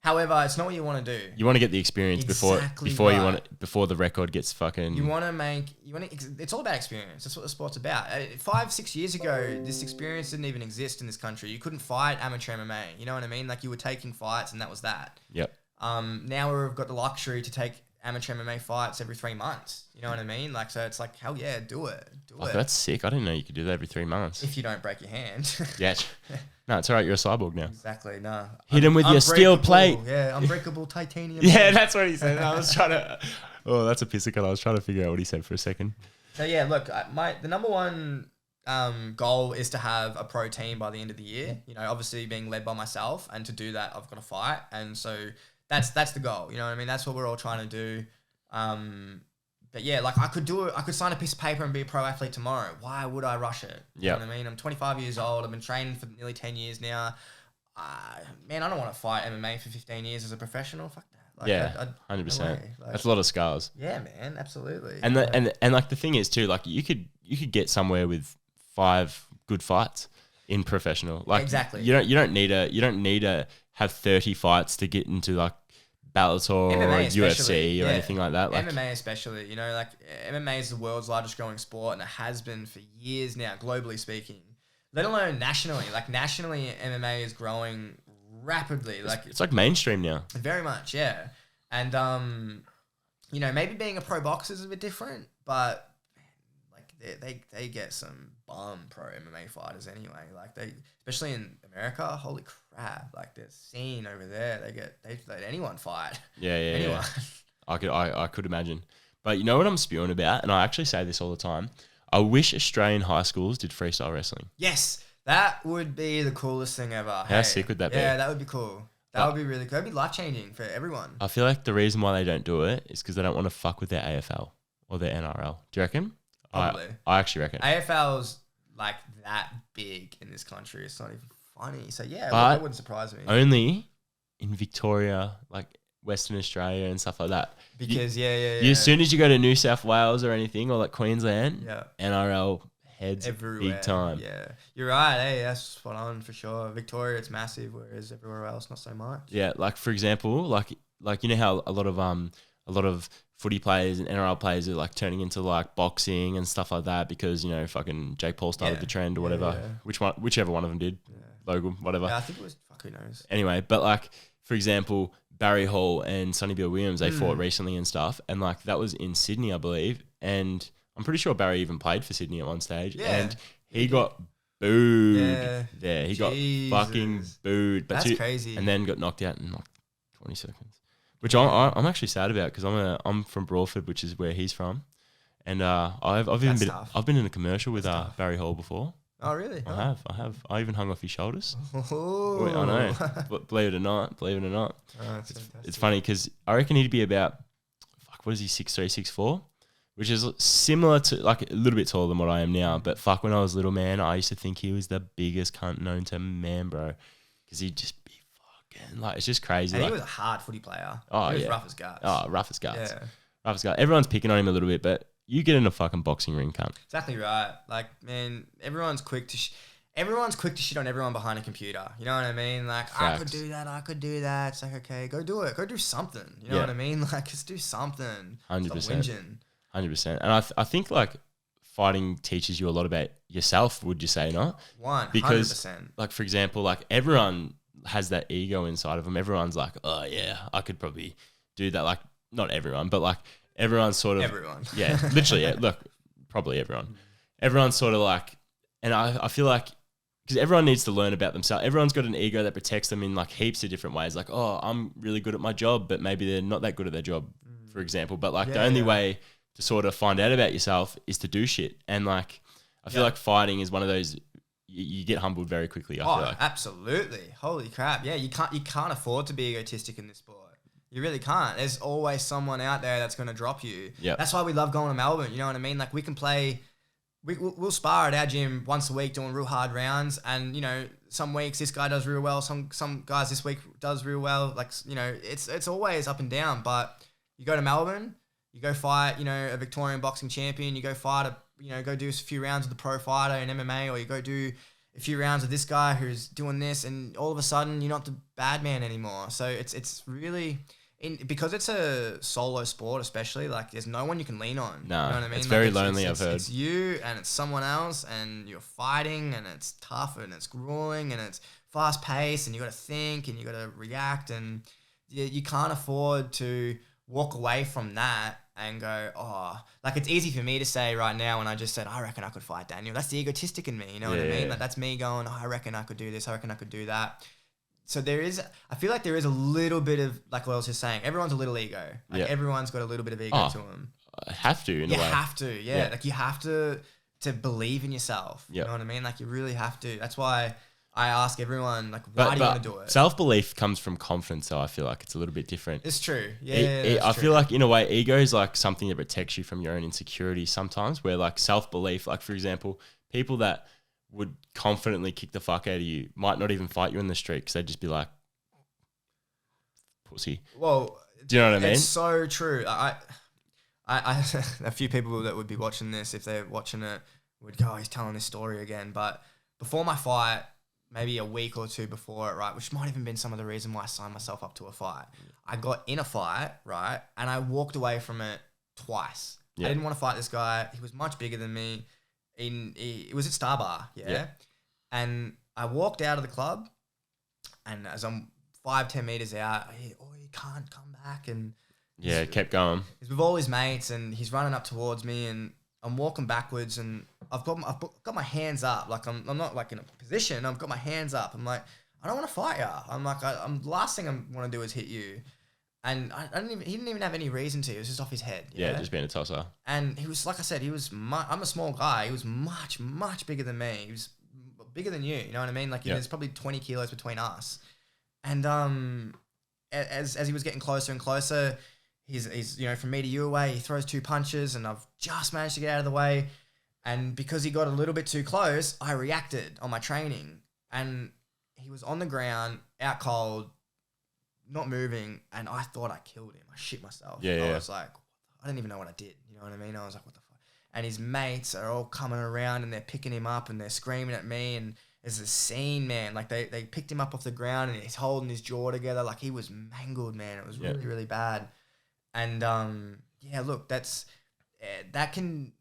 However, it's not what you want to do. you want to get the experience before before the record gets fucking. It's all about experience. That's what the sport's about. 5-6 years ago, this experience didn't even exist in this country. You couldn't fight amateur MMA. You know what I mean? Like you were taking fights and that was that. Yep. Now we've got the luxury to take amateur MMA fights every 3 months. You know what I mean? Like, so it's like, hell yeah, do it. That's sick. I didn't know you could do that every 3 months. If you don't break your hand. Yeah. No, it's all right. You're a cyborg now. Exactly. No. Hit him with your steel plate. Yeah, unbreakable titanium. Yeah, that's what he said. I was trying to. Oh, that's a piss of cut. I was trying to figure out what he said for a second. So yeah, look, the number one goal is to have a pro team by the end of the year. You know, obviously being led by myself, and to do that, I've got to fight, and so that's the goal. You know what I mean? That's what we're all trying to do. But yeah, like I could do it. I could sign a piece of paper and be a pro athlete tomorrow. Why would I rush it? You know what I mean? I'm 25 years old. I've been training for nearly 10 years now. Man, I don't want to fight MMA for 15 years as a professional. Fuck that. Like, yeah, 100%. Like, that's a lot of scars. Yeah, man, absolutely. And and like the thing is too, like you could get somewhere with 5 good fights in professional. Like exactly. You don't need to have 30 fights to get into like Bellator or UFC or anything like that. Like MMA especially, you know, like MMA is the world's largest growing sport, and it has been for years now, globally speaking, let alone nationally. Like nationally, MMA is growing rapidly. Like it's like mainstream now. Very much, yeah. And you know, maybe being a pro boxer is a bit different, but like they get some bum pro MMA fighters anyway. Like especially in America, holy crap! Like the scene over there, they let anyone fight. Yeah, anyone. Yeah. I could imagine. But you know what I'm spewing about, and I actually say this all the time. I wish Australian high schools did freestyle wrestling. Yes, that would be the coolest thing ever. How sick would that be? Yeah, that would be cool. That would be really cool. That'd be life changing for everyone. I feel like the reason why they don't do it is because they don't want to fuck with their AFL or their NRL. Do you reckon? Probably. I actually reckon. AFL's like that big in this country. It's not even funny. So yeah, that wouldn't surprise me. Only in Victoria, like Western Australia and stuff like that. Because as soon as you go to New South Wales or anything, or like Queensland, NRL heads everywhere, big time. Yeah, you're right. Hey, that's spot on for sure. Victoria, it's massive, whereas everywhere else, not so much. Yeah, like for example, like you know how a lot of footy players and NRL players are like turning into like boxing and stuff like that because, you know, fucking Jake Paul started the trend or whatever. Yeah. Whichever one of them did. Yeah. Logan, whatever. Yeah, I think it was, who knows. Anyway, but like, for example, Barry Hall and Sonny Bill Williams, they fought recently and stuff. And like, that was in Sydney, I believe. And I'm pretty sure Barry even played for Sydney at one stage. Yeah. And he got booed there. He got fucking booed. But that's crazy. And then got knocked out in like 20 seconds. Which I'm actually sad about because I'm from Broadford, which is where he's from, and I've been in a commercial with Barry Hall before. Oh really? I have. I even hung off his shoulders. Oh. Wait, I know. But believe it or not, it's funny because I reckon he'd be about what is he 6'3", 6'4", which is similar to like a little bit taller than what I am now. But fuck, when I was little, man, I used to think he was the biggest cunt known to man, bro, because he'd just like it's just crazy. And he was a hard footy player. Oh, he was rough as guts. Oh, rough as guts. Yeah. Rough as guts. Everyone's picking on him a little bit, but you get in a fucking boxing ring, cunt. Exactly right. Like, man, everyone's quick to shit on everyone behind a computer. You know what I mean? Like, facts. I could do that. It's like, okay, go do it. Go do something. You know what I mean? Like, just do something. 100%. Stop whinging. 100%. And I think like fighting teaches you a lot about yourself. Would you say not? 100%. Because, like, for example, like everyone has that ego inside of them. Everyone's like, oh yeah, I could probably do that. Like, not everyone, but like everyone's sort of everyone. Yeah, literally. Yeah, look, probably everyone. Everyone's sort of like, and I feel like because everyone needs to learn about themselves. Everyone's got an ego that protects them in like heaps of different ways. Like, oh, I'm really good at my job, but maybe they're not that good at their job, for example. But like the only way to sort of find out about yourself is to do shit. And like, I feel like fighting is one of those. you get humbled very quickly. I feel like. Absolutely. Holy crap. Yeah, you can't afford to be egotistic in this sport. You really can't. There's always someone out there that's going to drop you. Yep. That's why we love going to Melbourne. You know what I mean? Like we can play, we'll spar at our gym once a week doing real hard rounds. And, you know, some weeks this guy does real well. Some guys this week does real well. Like, you know, it's always up and down. But you go to Melbourne, you go fight, you know, a Victorian boxing champion. You go fight go do a few rounds with the pro fighter in MMA, or you go do a few rounds with this guy who's doing this, and all of a sudden you're not the bad man anymore. So it's really because it's a solo sport, especially, like there's no one you can lean on. No, you know what I mean? It's very lonely. I've heard it's you and it's someone else, and you're fighting, and it's tough, and it's grueling, and it's fast paced, and you got to think, and you got to react, and you can't afford to walk away from that and go, oh, like it's easy for me to say right now when I just said, I reckon I could fight Daniel. That's the egotistic in me, you know what I mean? Like that's me going, oh, I reckon I could do this, I reckon I could do that. So I feel like there is a little bit of, like what I was just saying, everyone's a little ego. Like everyone's got a little bit of ego to them. Have to, in a way. You have to, yeah. Like you have to believe in yourself. Yep. You know what I mean? Like you really have to. That's why I ask everyone, like, why do you want to do it? Self-belief comes from confidence, so I feel like it's a little bit different. It's true. Yeah, I feel like, in a way, ego is like something that protects you from your own insecurities sometimes, where like self-belief, like for example, people that would confidently kick the fuck out of you might not even fight you in the street because they'd just be like, pussy. Well, do you know what I mean? It's so true. I a few people that would be watching this, if they're watching it, would go, oh, he's telling this story again. But before my fight, maybe a week or two before it, right, which might even been some of the reason why I signed myself up to a fight. I got in a fight, right, and I walked away from it twice. I didn't want to fight this guy. He was much bigger than me. It was at Starbar, and I walked out of the club, and as I'm 5-10 meters out, I hear, oh, you can't come back, and it kept going. He's with all his mates, and he's running up towards me, and I'm walking backwards, and I've got my hands up, like I'm not like in a position. I've got my hands up. I'm like, I don't want to fight you. I'm like, I'm last thing I want to do is hit you, and he didn't even have any reason to. It was just off his head. Just being a tosser. And he was, like I said, I'm a small guy. He was much bigger than me. He was bigger than you. You know what I mean? Like there's probably 20 kilos between us. And as he was getting closer and closer, he's from me to you away, he throws 2 punches, and I've just managed to get out of the way. And because he got a little bit too close, I reacted on my training, and he was on the ground, out cold, not moving, and I thought I killed him. I shit myself. I was like, I didn't even know what I did. You know what I mean? I was like, what the fuck? And his mates are all coming around, and they're picking him up, and they're screaming at me, and there's a scene, man. Like they picked him up off the ground, and he's holding his jaw together. Like he was mangled, man. It was really, really bad. And look, that can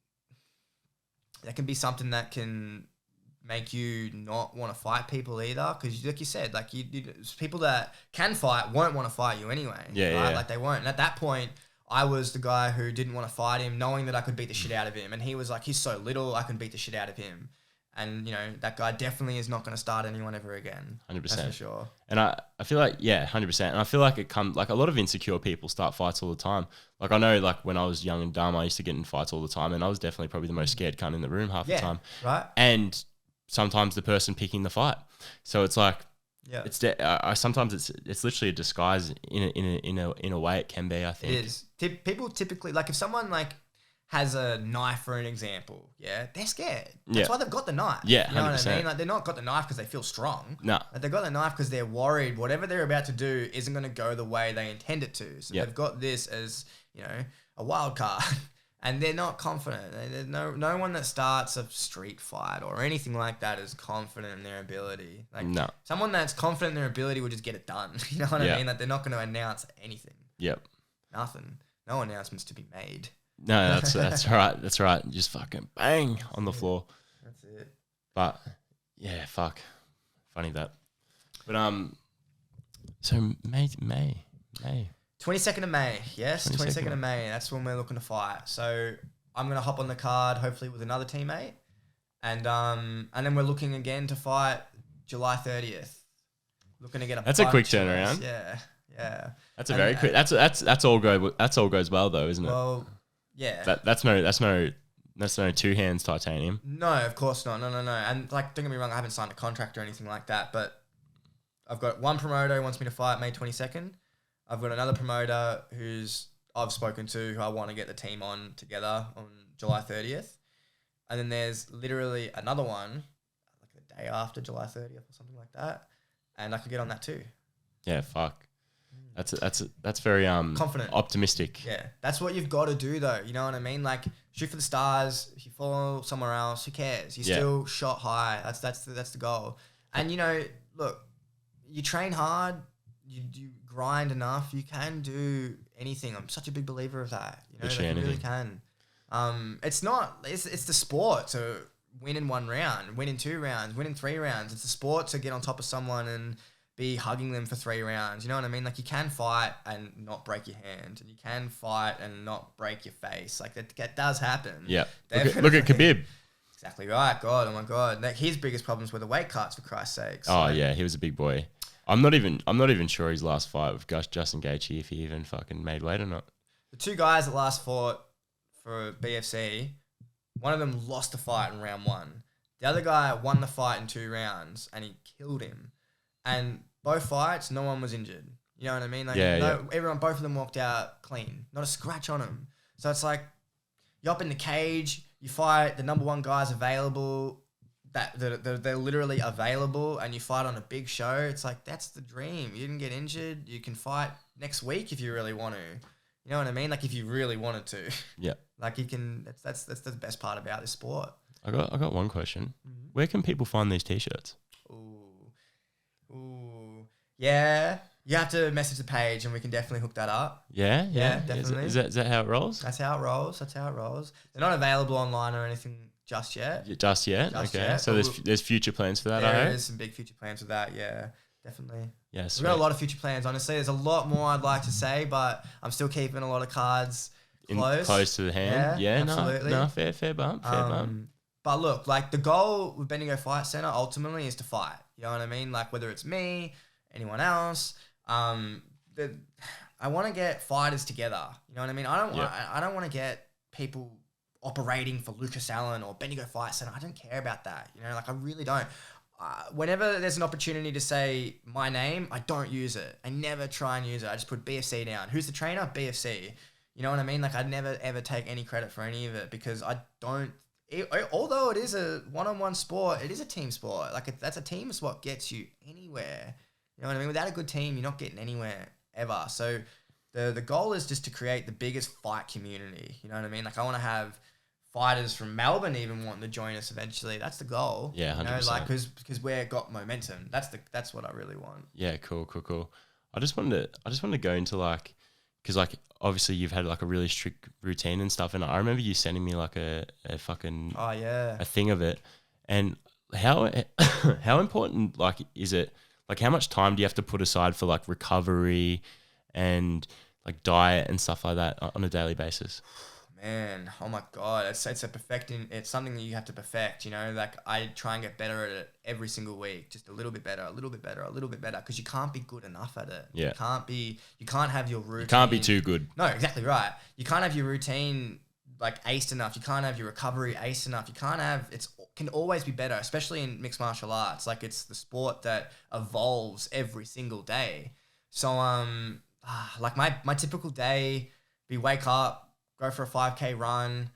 be something that can make you not want to fight people either, because like you said, like you people that can fight won't want to fight you anyway. Like they won't. And at that point, I was the guy who didn't want to fight him, knowing that I could beat the shit out of him, and he was like, he's so little, I can beat the shit out of him. And, that guy definitely is not going to start anyone ever again. 100%. That's for sure. And I feel like, 100%. And I feel like like a lot of insecure people start fights all the time. Like I know, like when I was young and dumb, I used to get in fights all the time, and I was definitely probably the most scared cunt in the room half the time. Right. And sometimes the person picking the fight. So it's like, sometimes it's literally a disguise in a way it can be, I think. It is. People typically, like if someone like has a knife, for an example, they're scared. That's why they've got the knife. Yeah, 100%. You know what I mean? Like they're not got the knife because they feel strong. No. Like they've got the knife because they're worried whatever they're about to do isn't going to go the way they intend it to. So they've got this as, a wild card. And they're not confident. There's no one that starts a street fight or anything like that is confident in their ability. Like someone that's confident in their ability will just get it done. You know what I mean? Like they're not going to announce anything. Yep. Nothing. No announcements to be made. No, that's right. That's right. Just fucking bang on the floor. That's it. But yeah, fuck. Funny that. But so May. 22nd of May. Yes, 22nd of May. That's when we're looking to fight. So I'm gonna hop on the card, hopefully with another teammate, and then we're looking again to fight July 30th. Looking to get a. That's a quick turnaround. Yeah. That's a very quick. That's all goes well though, isn't it? Well, yeah. That's no That's no 2 hands titanium. No, of course not. No. And like, don't get me wrong, I haven't signed a contract or anything like that, but I've got one promoter who wants me to fight May 22nd. I've got another promoter I've spoken to who I want to get the team on together on July 30th. And then there's literally another one like the day after July 30th or something like that. And I could get on that too. Yeah, fuck. That's very confident, optimistic. Yeah, that's what you've got to do though. You know what I mean? Like, shoot for the stars. If you fall somewhere else, who cares? You still shot high. That's the goal. And you know, look, you train hard, you grind enough, you can do anything. I'm such a big believer of that. You know, you really can. It's the sport to win in 1 round, win in 2 rounds, win in 3 rounds. It's the sport to get on top of someone and be hugging them for 3 rounds. You know what I mean? Like, you can fight and not break your hand, and you can fight and not break your face. Like, that does happen. Yeah. Look at Khabib. Exactly right. God, oh my God. Like, his biggest problems were the weight cuts, for Christ's sake. So. Oh yeah, he was a big boy. I'm not even sure his last fight with Justin Gaethje, if he even fucking made weight or not. The 2 guys that last fought for BFC, one of them lost the fight in round 1. The other guy won the fight in 2 rounds, and he killed him. And both fights, no one was injured. You know what I mean? Like, everyone, both of them walked out clean, not a scratch on them. So it's like, you're up in the cage, you fight, the number 1 guy's available, they're literally available, and you fight on a big show. It's like, that's the dream. You didn't get injured. You can fight next week if you really want to. You know what I mean? Like, if you really wanted to. Yeah. Like, you can. That's the best part about this sport. I got one question. Mm-hmm. Where can people find these t-shirts? Ooh. Yeah. You have to message the page, and we can definitely hook that up. Yeah, definitely. Is that how it rolls? That's how it rolls. They're not available online or anything just yet. Just yet. Okay. So there's future plans for that. There is some big future plans for that. Yeah. Definitely. Yes. We've got a lot of future plans, honestly. There's a lot more I'd like to say, but I'm still keeping a lot of cards close to the hand. Yeah, absolutely. No, fair bump. But look, like, the goal with Bendigo Fight Centre ultimately is to fight. You know what I mean? Like, whether it's me, anyone else, I want to get fighters together. You know what I mean? I don't want to get people operating for Lucus Allen or Bendigo Fight Centre. I don't care about that. You know, like, I really don't. Whenever there's an opportunity to say my name, I don't use it. I never try and use it. I just put BFC down. Who's the trainer? BFC. You know what I mean? Like, I'd never ever take any credit for any of it, because I don't. Although it is a one-on-one sport, it is a team sport. Like, that's a team is what gets you anywhere. You know what I mean? Without a good team, you're not getting anywhere ever. So the goal is just to create the biggest fight community. You know what I mean? Like, I want to have fighters from Melbourne even wanting to join us eventually. That's the goal. Yeah, 100%. You know, like, because we've got momentum. That's what I really want. Yeah, cool. I just wanted to go into, like, because, like, obviously you've had, like, a really strict routine and stuff, and I remember you sending me, like, a fucking a thing of it. And how important, like, is it? Like, how much time do you have to put aside for, like, recovery and, like, diet and stuff like that on a daily basis? Man, oh my God, it's it's something that you have to perfect, you know, like, I try and get better at it every single week, just a little bit better, because you can't be good enough at it. Yeah. You can't have your routine. You can't be too good. No, exactly right. You can't have your routine, like, aced enough. You can't have your recovery aced enough. You can't have, can always be better, especially in mixed martial arts. Like, it's the sport that evolves every single day. So, like, my typical day, we wake up, go for a 5K run.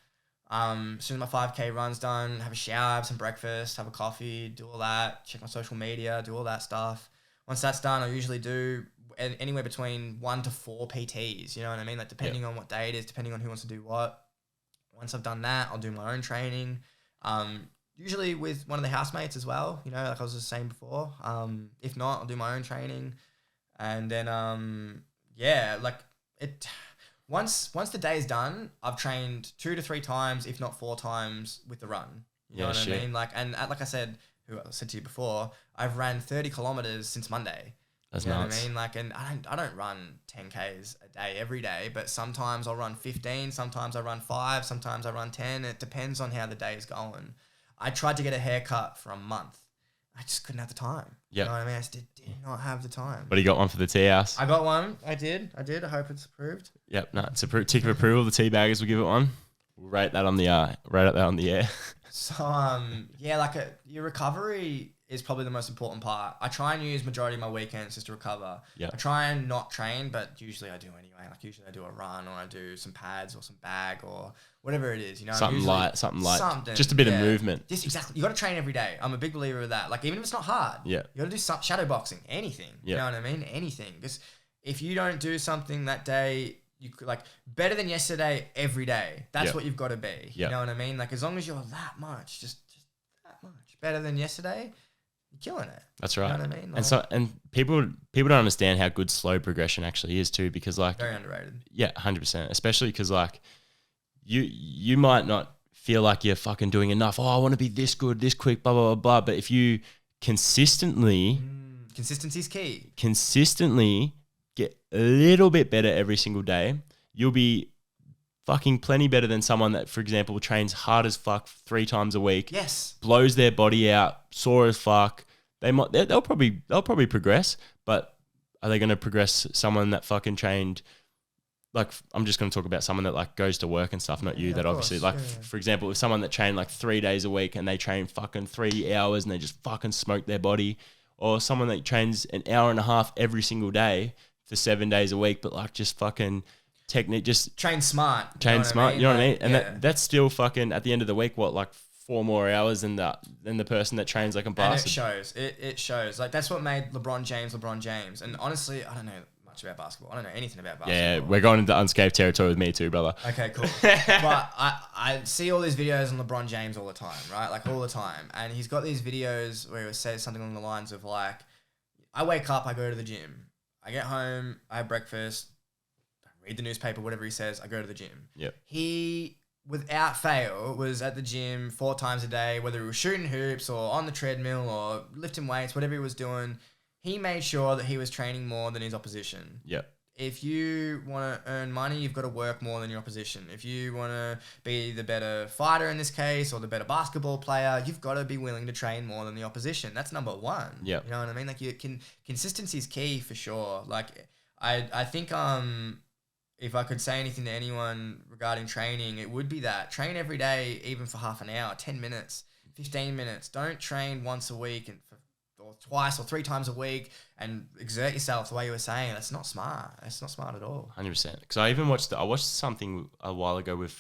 As soon as my 5K run's done, have a shower, have some breakfast, have a coffee, do all that, check my social media, do all that stuff. Once that's done, I usually do anywhere between 1 to 4 PTs, you know what I mean? Like, depending on what day it is, depending on who wants to do what. Once I've done that, I'll do my own training. Usually with one of the housemates as well, you know, like I was just saying before. If not, I'll do my own training. And then, Once the day is done, I've trained 2 to 3 times, if not 4 times, with the run. You know what I mean? Like, and like I said to you before, I've ran 30 kilometers since Monday. That's you know nuts. what I mean? Like, and I don't run 10Ks a day every day, but sometimes I'll run 15, sometimes I run 5, sometimes I run 10. It depends on how the day is going. I tried to get a haircut for a month. I just couldn't have the time. Yeah. You know what I mean? I just did not have the time. But you got one for the Teahouse. I got one. I did. I hope it's approved. Yep. No, it's approved. Tick of approval. The Teabaggers will give it one. We'll rate that on the air. So your recovery is probably the most important part. I try and use majority of my weekends just to recover. Yeah. I try and not train, but usually I do anyway. Like usually I do a run or I do some pads or some bag or whatever it is. You know, Something light. Just a bit of movement. Just exactly. You got to train every day. I'm a big believer of that. Like even if it's not hard. Yeah. You got to do some shadow boxing, anything. Yeah. You know what I mean? Anything. Because if you don't do something that day, you could like better than yesterday every day. That's what you've got to be. You know what I mean? Like as long as you're that much, just that much better than yesterday, you're killing it. That's right. You know what I mean? Like, and people don't understand how good slow progression actually is too, because like very underrated. Yeah, 100%. Especially because like you might not feel like you're fucking doing enough. Oh, I want to be this good, this quick, blah blah blah blah. But if you consistently, consistency is key. Consistently get a little bit better every single day, you'll be fucking plenty better than someone that, for example, trains hard as fuck 3 times a week. Yes. Blows Their body out, sore as fuck. They'll probably progress, but are they going to progress someone that fucking trained? Like, I'm just going to talk about someone that like goes to work and stuff, not you. That obviously, like, for example, if someone that trained like 3 days a week and they train fucking 3 hours and they just fucking smoke their body, or someone that trains an hour and a half every single day for 7 days a week, but like just fucking technique, just train smart. You know what I mean? And that's still fucking at the end of the week, what, like 4 more hours than the person that trains like a bastard. And it shows. Like that's what made LeBron James. And honestly, I don't know much about basketball. I don't know anything about basketball. Yeah, we're going into unscathed territory with me too, brother. Okay, cool. But I see all these videos on LeBron James all the time, right? Like all the time. And he's got these videos where he says something along the lines of like, I wake up, I go to the gym. I get home, I have breakfast, I read the newspaper, whatever he says, I go to the gym. Yep. He, without fail, was at the gym 4 times a day, whether he was shooting hoops or on the treadmill or lifting weights, whatever he was doing. He made sure that he was training more than his opposition. Yep. If you want to earn money, you've got to work more than your opposition. If you want to be the better fighter in this case or the better basketball player, you've got to be willing to train more than the opposition. That's number one. Yep. You know what I mean? Like consistency is key for sure. Like I think if I could say anything to anyone regarding training, it would be that train every day, even for half an hour, 10 minutes, 15 minutes. Don't train once a week or twice or 3 times a week and exert yourself the way you were saying. That's not smart. That's not smart at all. 100%. Because I even watched something a while ago with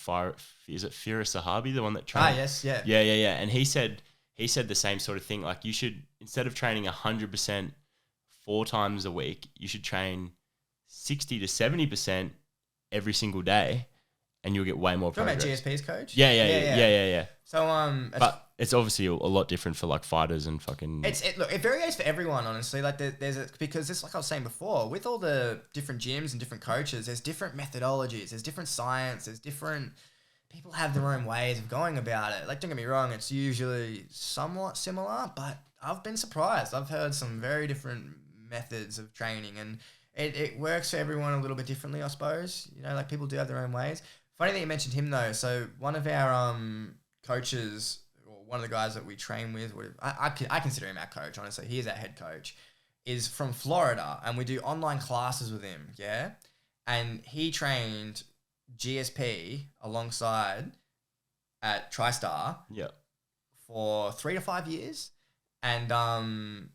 is it Firas Zahabi, the one that trained? Yes, yeah. Yeah. And he said the same sort of thing. Like you should, instead of training 100% 4 times a week, you should train 60 to 70% every single day, and you'll get way more progress. Talking about GSP's coach? Yeah. So but it's obviously a lot different for like fighters and fucking. Look, it varies for everyone, honestly. Like because it's like I was saying before, with all the different gyms and different coaches, there's different methodologies, there's different science, there's different. People have their own ways of going about it. Like, don't get me wrong, it's usually somewhat similar, but I've been surprised. I've heard some very different methods of training, and it works for everyone a little bit differently, I suppose. You know, like people do have their own ways. Funny that you mentioned him though. So one of our coaches, or one of the guys that we train with, I consider him our coach, honestly. He is our head coach, is from Florida, and we do online classes with him, yeah? And he trained GSP alongside at TriStar for 3 to 5 years. And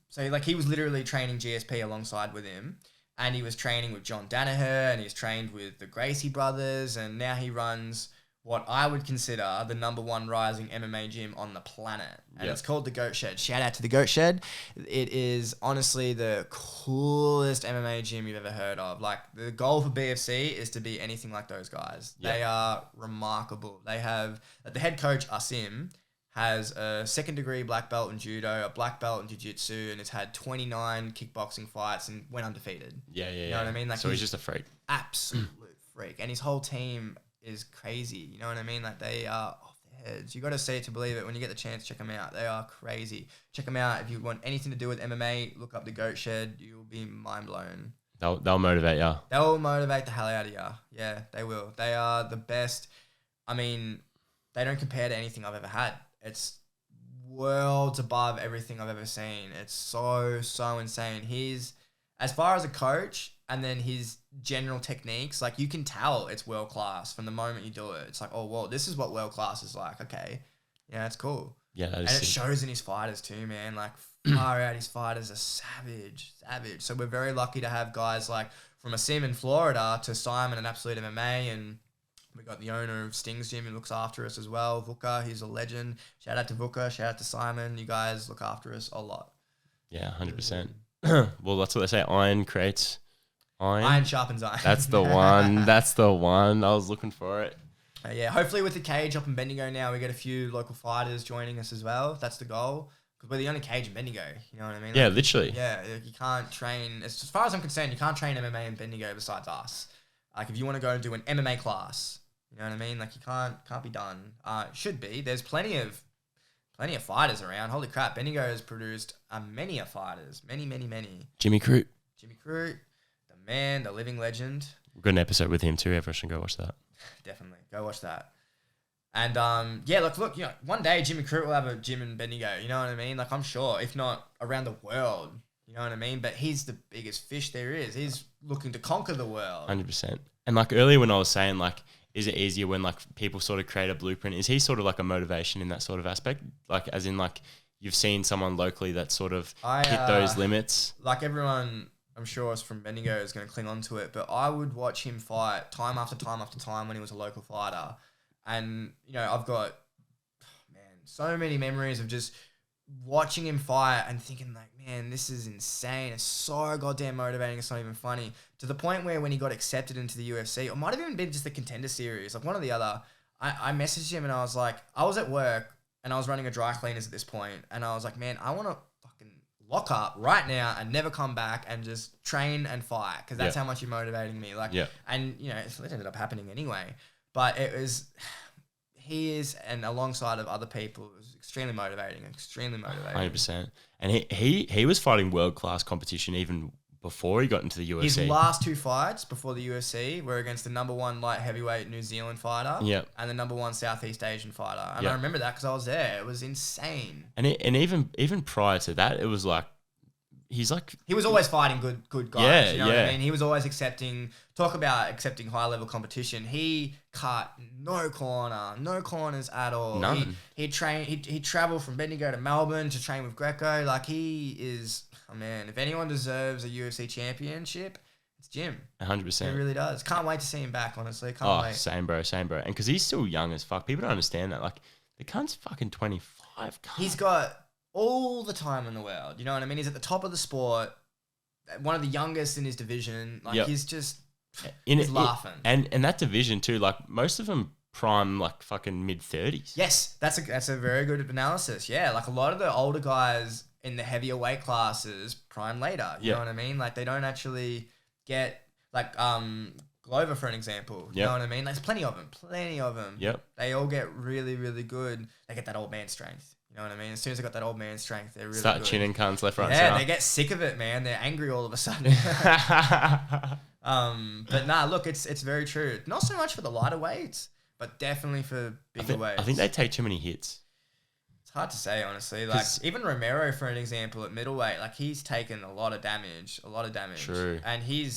so like he was literally training GSP alongside with him. And he was training with John Danaher, and he's trained with the Gracie brothers, and now he runs what I would consider the #1 rising MMA gym on the planet. And it's called the Goat Shed. Shout out to the Goat Shed. It is honestly the coolest MMA gym you've ever heard of. Like, the goal for BFC is to be anything like those guys. They are remarkable. They have, the head coach, Asim, has a 2nd degree black belt in judo, a black belt in jiu-jitsu, and has had 29 kickboxing fights and went undefeated. Yeah. You know what I mean? Like, so he's just a freak. Absolute freak. And his whole team is crazy. You know what I mean? Like, they are off their heads. You got to see it to believe it. When you get the chance, check them out. They are crazy. Check them out. If you want anything to do with MMA, look up the Goat Shed. You'll be mind blown. They'll motivate you. They'll motivate the hell out of you. Yeah, they will. They are the best. I mean, they don't compare to anything I've ever had. It's worlds above everything I've ever seen. It's so insane. As far as a coach, and then his general techniques, like you can tell it's world class from the moment you do it. It's like, oh, well, this is what world class is like. Okay. Yeah, it's cool. Yeah, that is and it sick. shows in his fighters too, man. Like far out, his fighters are savage. So we're very lucky to have guys like from a sim in Florida to Simon and Absolute MMA, and we got the owner of Sting's Gym who looks after us as well. Vuka, he's a legend. Shout out to Vuka. Shout out to Simon. You guys look after us a lot. Yeah, 100%. Well, that's what they say. Iron creates iron. Iron sharpens iron. That's the one. That's the one. I was looking for it. Yeah, hopefully with the cage up in Bendigo now, we get a few local fighters joining us as well. That's the goal. Because we're the only cage in Bendigo. You know what I mean? Yeah, literally. Yeah, you can't train. As far as I'm concerned, you can't train MMA in Bendigo besides us. Like if you want to go and do an MMA class, you know what I mean? Like you can't be done. Should be. There's plenty of fighters around. Holy crap, Bendigo has produced many fighters. Many. Jimmy Crute. Jimmy Crute, the man, the living legend. We've got an episode with him too. Everyone should go watch that. Definitely. Go watch that. And yeah, look, you know, one day Jimmy Crute will have a gym in Bendigo, you know what I mean? Like I'm sure, if not around the world, you know what I mean? But he's the biggest fish there is. He's looking to conquer the world. 100%. And like earlier when I was saying like, is it easier when like people sort of create a blueprint? Is he sort of like a motivation in that sort of aspect? Like as in like you've seen someone locally that sort of hit those limits? Like everyone, I'm sure, is from Bendigo is going to cling on to it, but I would watch him fight time after time after time when he was a local fighter. And, you know, I've got, so many memories of just watching him fight and thinking like, man, this is insane. It's so goddamn motivating. It's not even funny. To the point where when he got accepted into the UFC, or might have even been just the Contender Series, like one or the other, I messaged him and I was like, I was at work and I was running a dry cleaners at this point, and I was like, man, I want to fucking lock up right now and never come back and just train and fight, because that's how much you're motivating me. Like, and you know, it ended up happening anyway. But it was, he is, and alongside of other people, it was extremely motivating. 100%. And he was fighting world-class competition even before he got into the UFC. His last two fights before the UFC were against the number one light heavyweight New Zealand fighter and the number one Southeast Asian fighter. And I remember that because I was there. It was insane. And even prior to that, it was like, he was always fighting good guys. Yeah, you know what I mean? He was always accepting high level competition. He cut no corners at all. None. He'd travel from Bendigo to Melbourne to train with Greco. Like he is, oh man, if anyone deserves a UFC championship, it's Jim. 100%. He really does. Can't wait to see him back, honestly. Can't wait. Same bro. And because he's still young as fuck. People don't understand that. Like the cunt's fucking 25. He's got all the time in the world. You know what I mean? He's at the top of the sport, one of the youngest in his division. Like he's just he's laughing. And that division too, like most of them prime like fucking mid-30s. Yes, that's a very good analysis. Yeah, like a lot of the older guys in the heavier weight classes prime later. You know what I mean? Like they don't actually get like Glover, for an example. You know what I mean? There's plenty of them. Yep. They all get really, really good. They get that old man strength. You know what I mean? As soon as they got that old man strength, they're really Start good. chinning cunts left, right, yeah, center. they get sick of it, man. They're angry all of a sudden. But nah, look, it's very true. Not so much for the lighter weights, but definitely for bigger weights. I think they take too many hits. It's hard to say, honestly. Like even Romero, for an example, at middleweight, like he's taken a lot of damage. True. And have you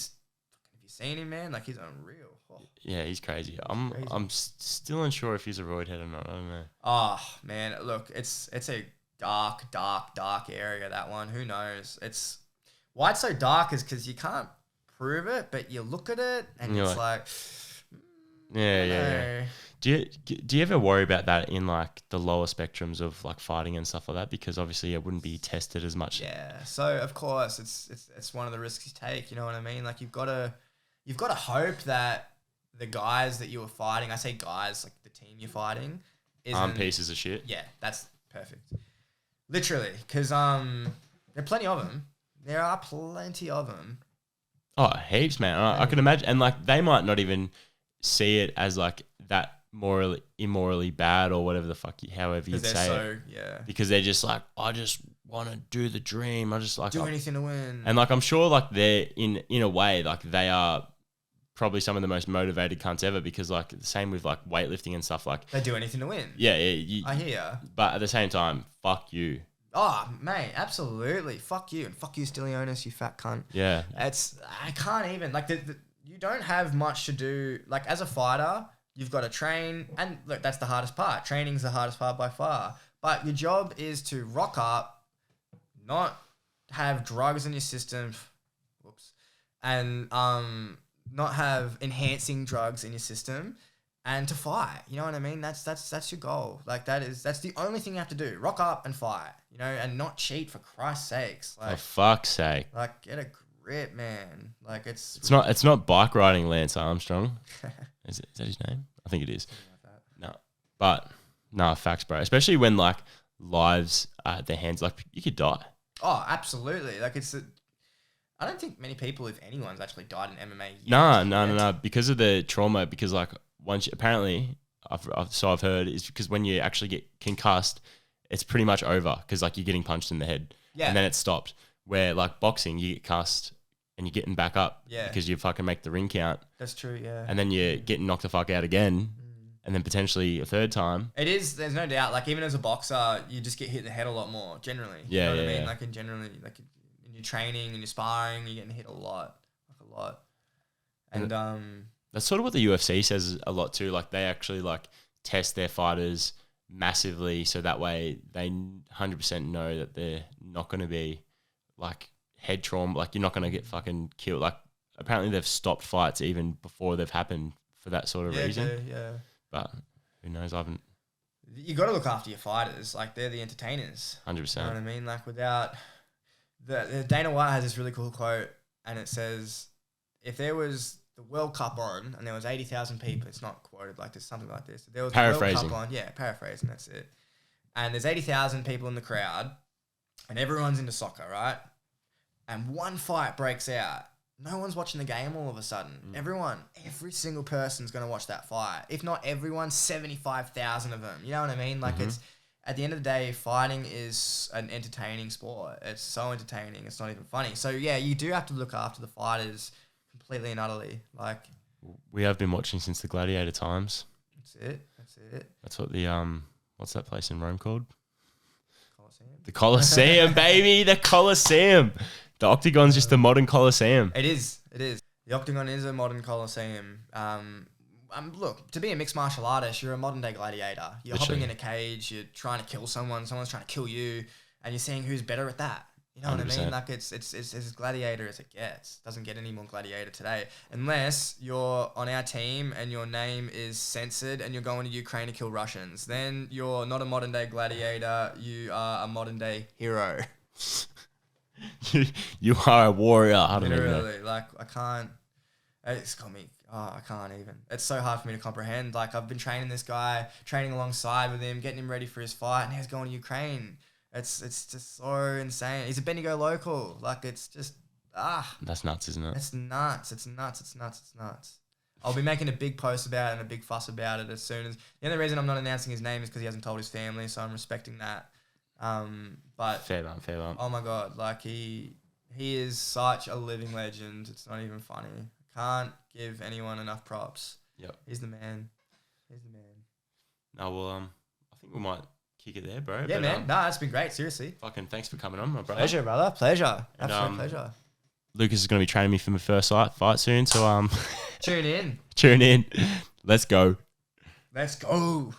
seen him, man? Like he's unreal. Oh. Yeah, he's crazy. I'm still unsure if he's a roid head or not. I don't know. Oh man, look, it's a dark area, that one. Who knows? It's why it's so dark is because you can't prove it, but you look at it and it's like yeah. Do you ever worry about that in like the lower spectrums of like fighting and stuff like that? Because obviously it wouldn't be tested as much. Yeah. So of course it's one of the risks you take. You know what I mean? Like you've got to hope that the guys that you were fighting, I say guys, like the team you're fighting, arm pieces of shit. Yeah, that's perfect. Literally, because there are plenty of them. There are plenty of them. Oh, heaps, man. I can imagine, and like they might not even see it as like that immorally bad or whatever the fuck, however you'd say it. Yeah. Because they're just like, I just want to do the dream. I just like do anything to win. And like I'm sure like they're in a way like they are probably some of the most motivated cunts ever, because like the same with like weightlifting and stuff, like they do anything to win. Yeah, I hear ya. But at the same time, fuck you. Oh, mate, absolutely. Fuck you. And fuck you, Stillionis, you fat cunt. Yeah. I can't even. Like, you don't have much to do. Like, as a fighter, you've got to train. And look, that's the hardest part. Training's the hardest part by far. But your job is to rock up, not have drugs in your system. Whoops. And not have enhancing drugs in your system. And to fight, you know what I mean? That's your goal. Like that's the only thing you have to do. Rock up and fight, you know, and not cheat for Christ's sakes. Like, For fuck's sake. like get a grip, man. Like it's not bike riding Lance Armstrong. Is that his name? I think it is. No. But no, facts, bro. Especially when like lives are at their hands, like you could die. Oh, absolutely. Like I don't think many people, if anyone's actually died in MMA yet. No. Because of the trauma, because like apparently I've heard is because when you actually get concussed, it's pretty much over because like you're getting punched in the head, and then it stopped. Where like boxing, you get cussed and you're getting back up, because you fucking make the ring count. That's true, yeah. And then you're getting knocked the fuck out again, and then potentially a third time. It is. There's no doubt. Like even as a boxer, you just get hit in the head a lot more generally. You know what I mean? Like in your training and your sparring, you're getting hit a lot. And that's sort of what the UFC says a lot too. Like they actually like test their fighters massively, so that way they 100% know that they're not going to be like head trauma. Like you're not going to get fucking killed. Like apparently they've stopped fights even before they've happened for that sort of reason. Yeah. But who knows? I haven't. You got to look after your fighters. Like they're the entertainers. 100%. You know what I mean? Like without the Dana White has this really cool quote, and it says, "If there was the World Cup on and there was 80,000 people," it's not quoted like this, something like this. If there was the World Cup on, paraphrasing, that's it. And there's 80,000 people in the crowd, and everyone's into soccer, right? And one fight breaks out. No one's watching the game all of a sudden. Every single person's going to watch that fight. If not everyone, 75,000 of them. You know what I mean? Like it's, at the end of the day, fighting is an entertaining sport. It's so entertaining. It's not even funny. So yeah, you do have to look after the fighters completely and utterly. Like we have been watching since the Gladiator times. That's it. That's what the what's that place in Rome called? Colosseum. The Colosseum, baby, the Colosseum. The Octagon's just a modern Colosseum. It is. The Octagon is a modern Colosseum. Look, to be a mixed martial artist, you're a modern day gladiator. You're Literally. hopping in a cage, you're trying to kill someone's trying to kill you, and you're seeing who's better at that. You know 100%. What I mean? Like it's as gladiator as it gets. Doesn't get any more gladiator today. Unless you're on our team and your name is censored and you're going to Ukraine to kill Russians. Then you're not a modern day gladiator, you are a modern day hero. You are a warrior. I don't know. Literally, like I can't. It's got me. Oh, I can't even. It's so hard for me to comprehend. Like I've been training this guy, training alongside with him, getting him ready for his fight, and he's going to Ukraine. It's just so insane. He's a Bendigo local. Like it's just That's nuts, isn't it? It's nuts. I'll be making a big post about it and a big fuss about it as soon as. The only reason I'm not announcing his name is because he hasn't told his family, so I'm respecting that. But fair one. Oh my god, like he is such a living legend. It's not even funny. Can't give anyone enough props. Yep. He's the man. No, well, I think we might kick it there, bro. Yeah, man. No, it's been great. Seriously. Fucking thanks for coming on, my brother. Pleasure, brother. Pleasure. And, Absolute pleasure. Lucas is going to be training me for my first fight soon, so Tune in. Tune in. Let's go. Let's go.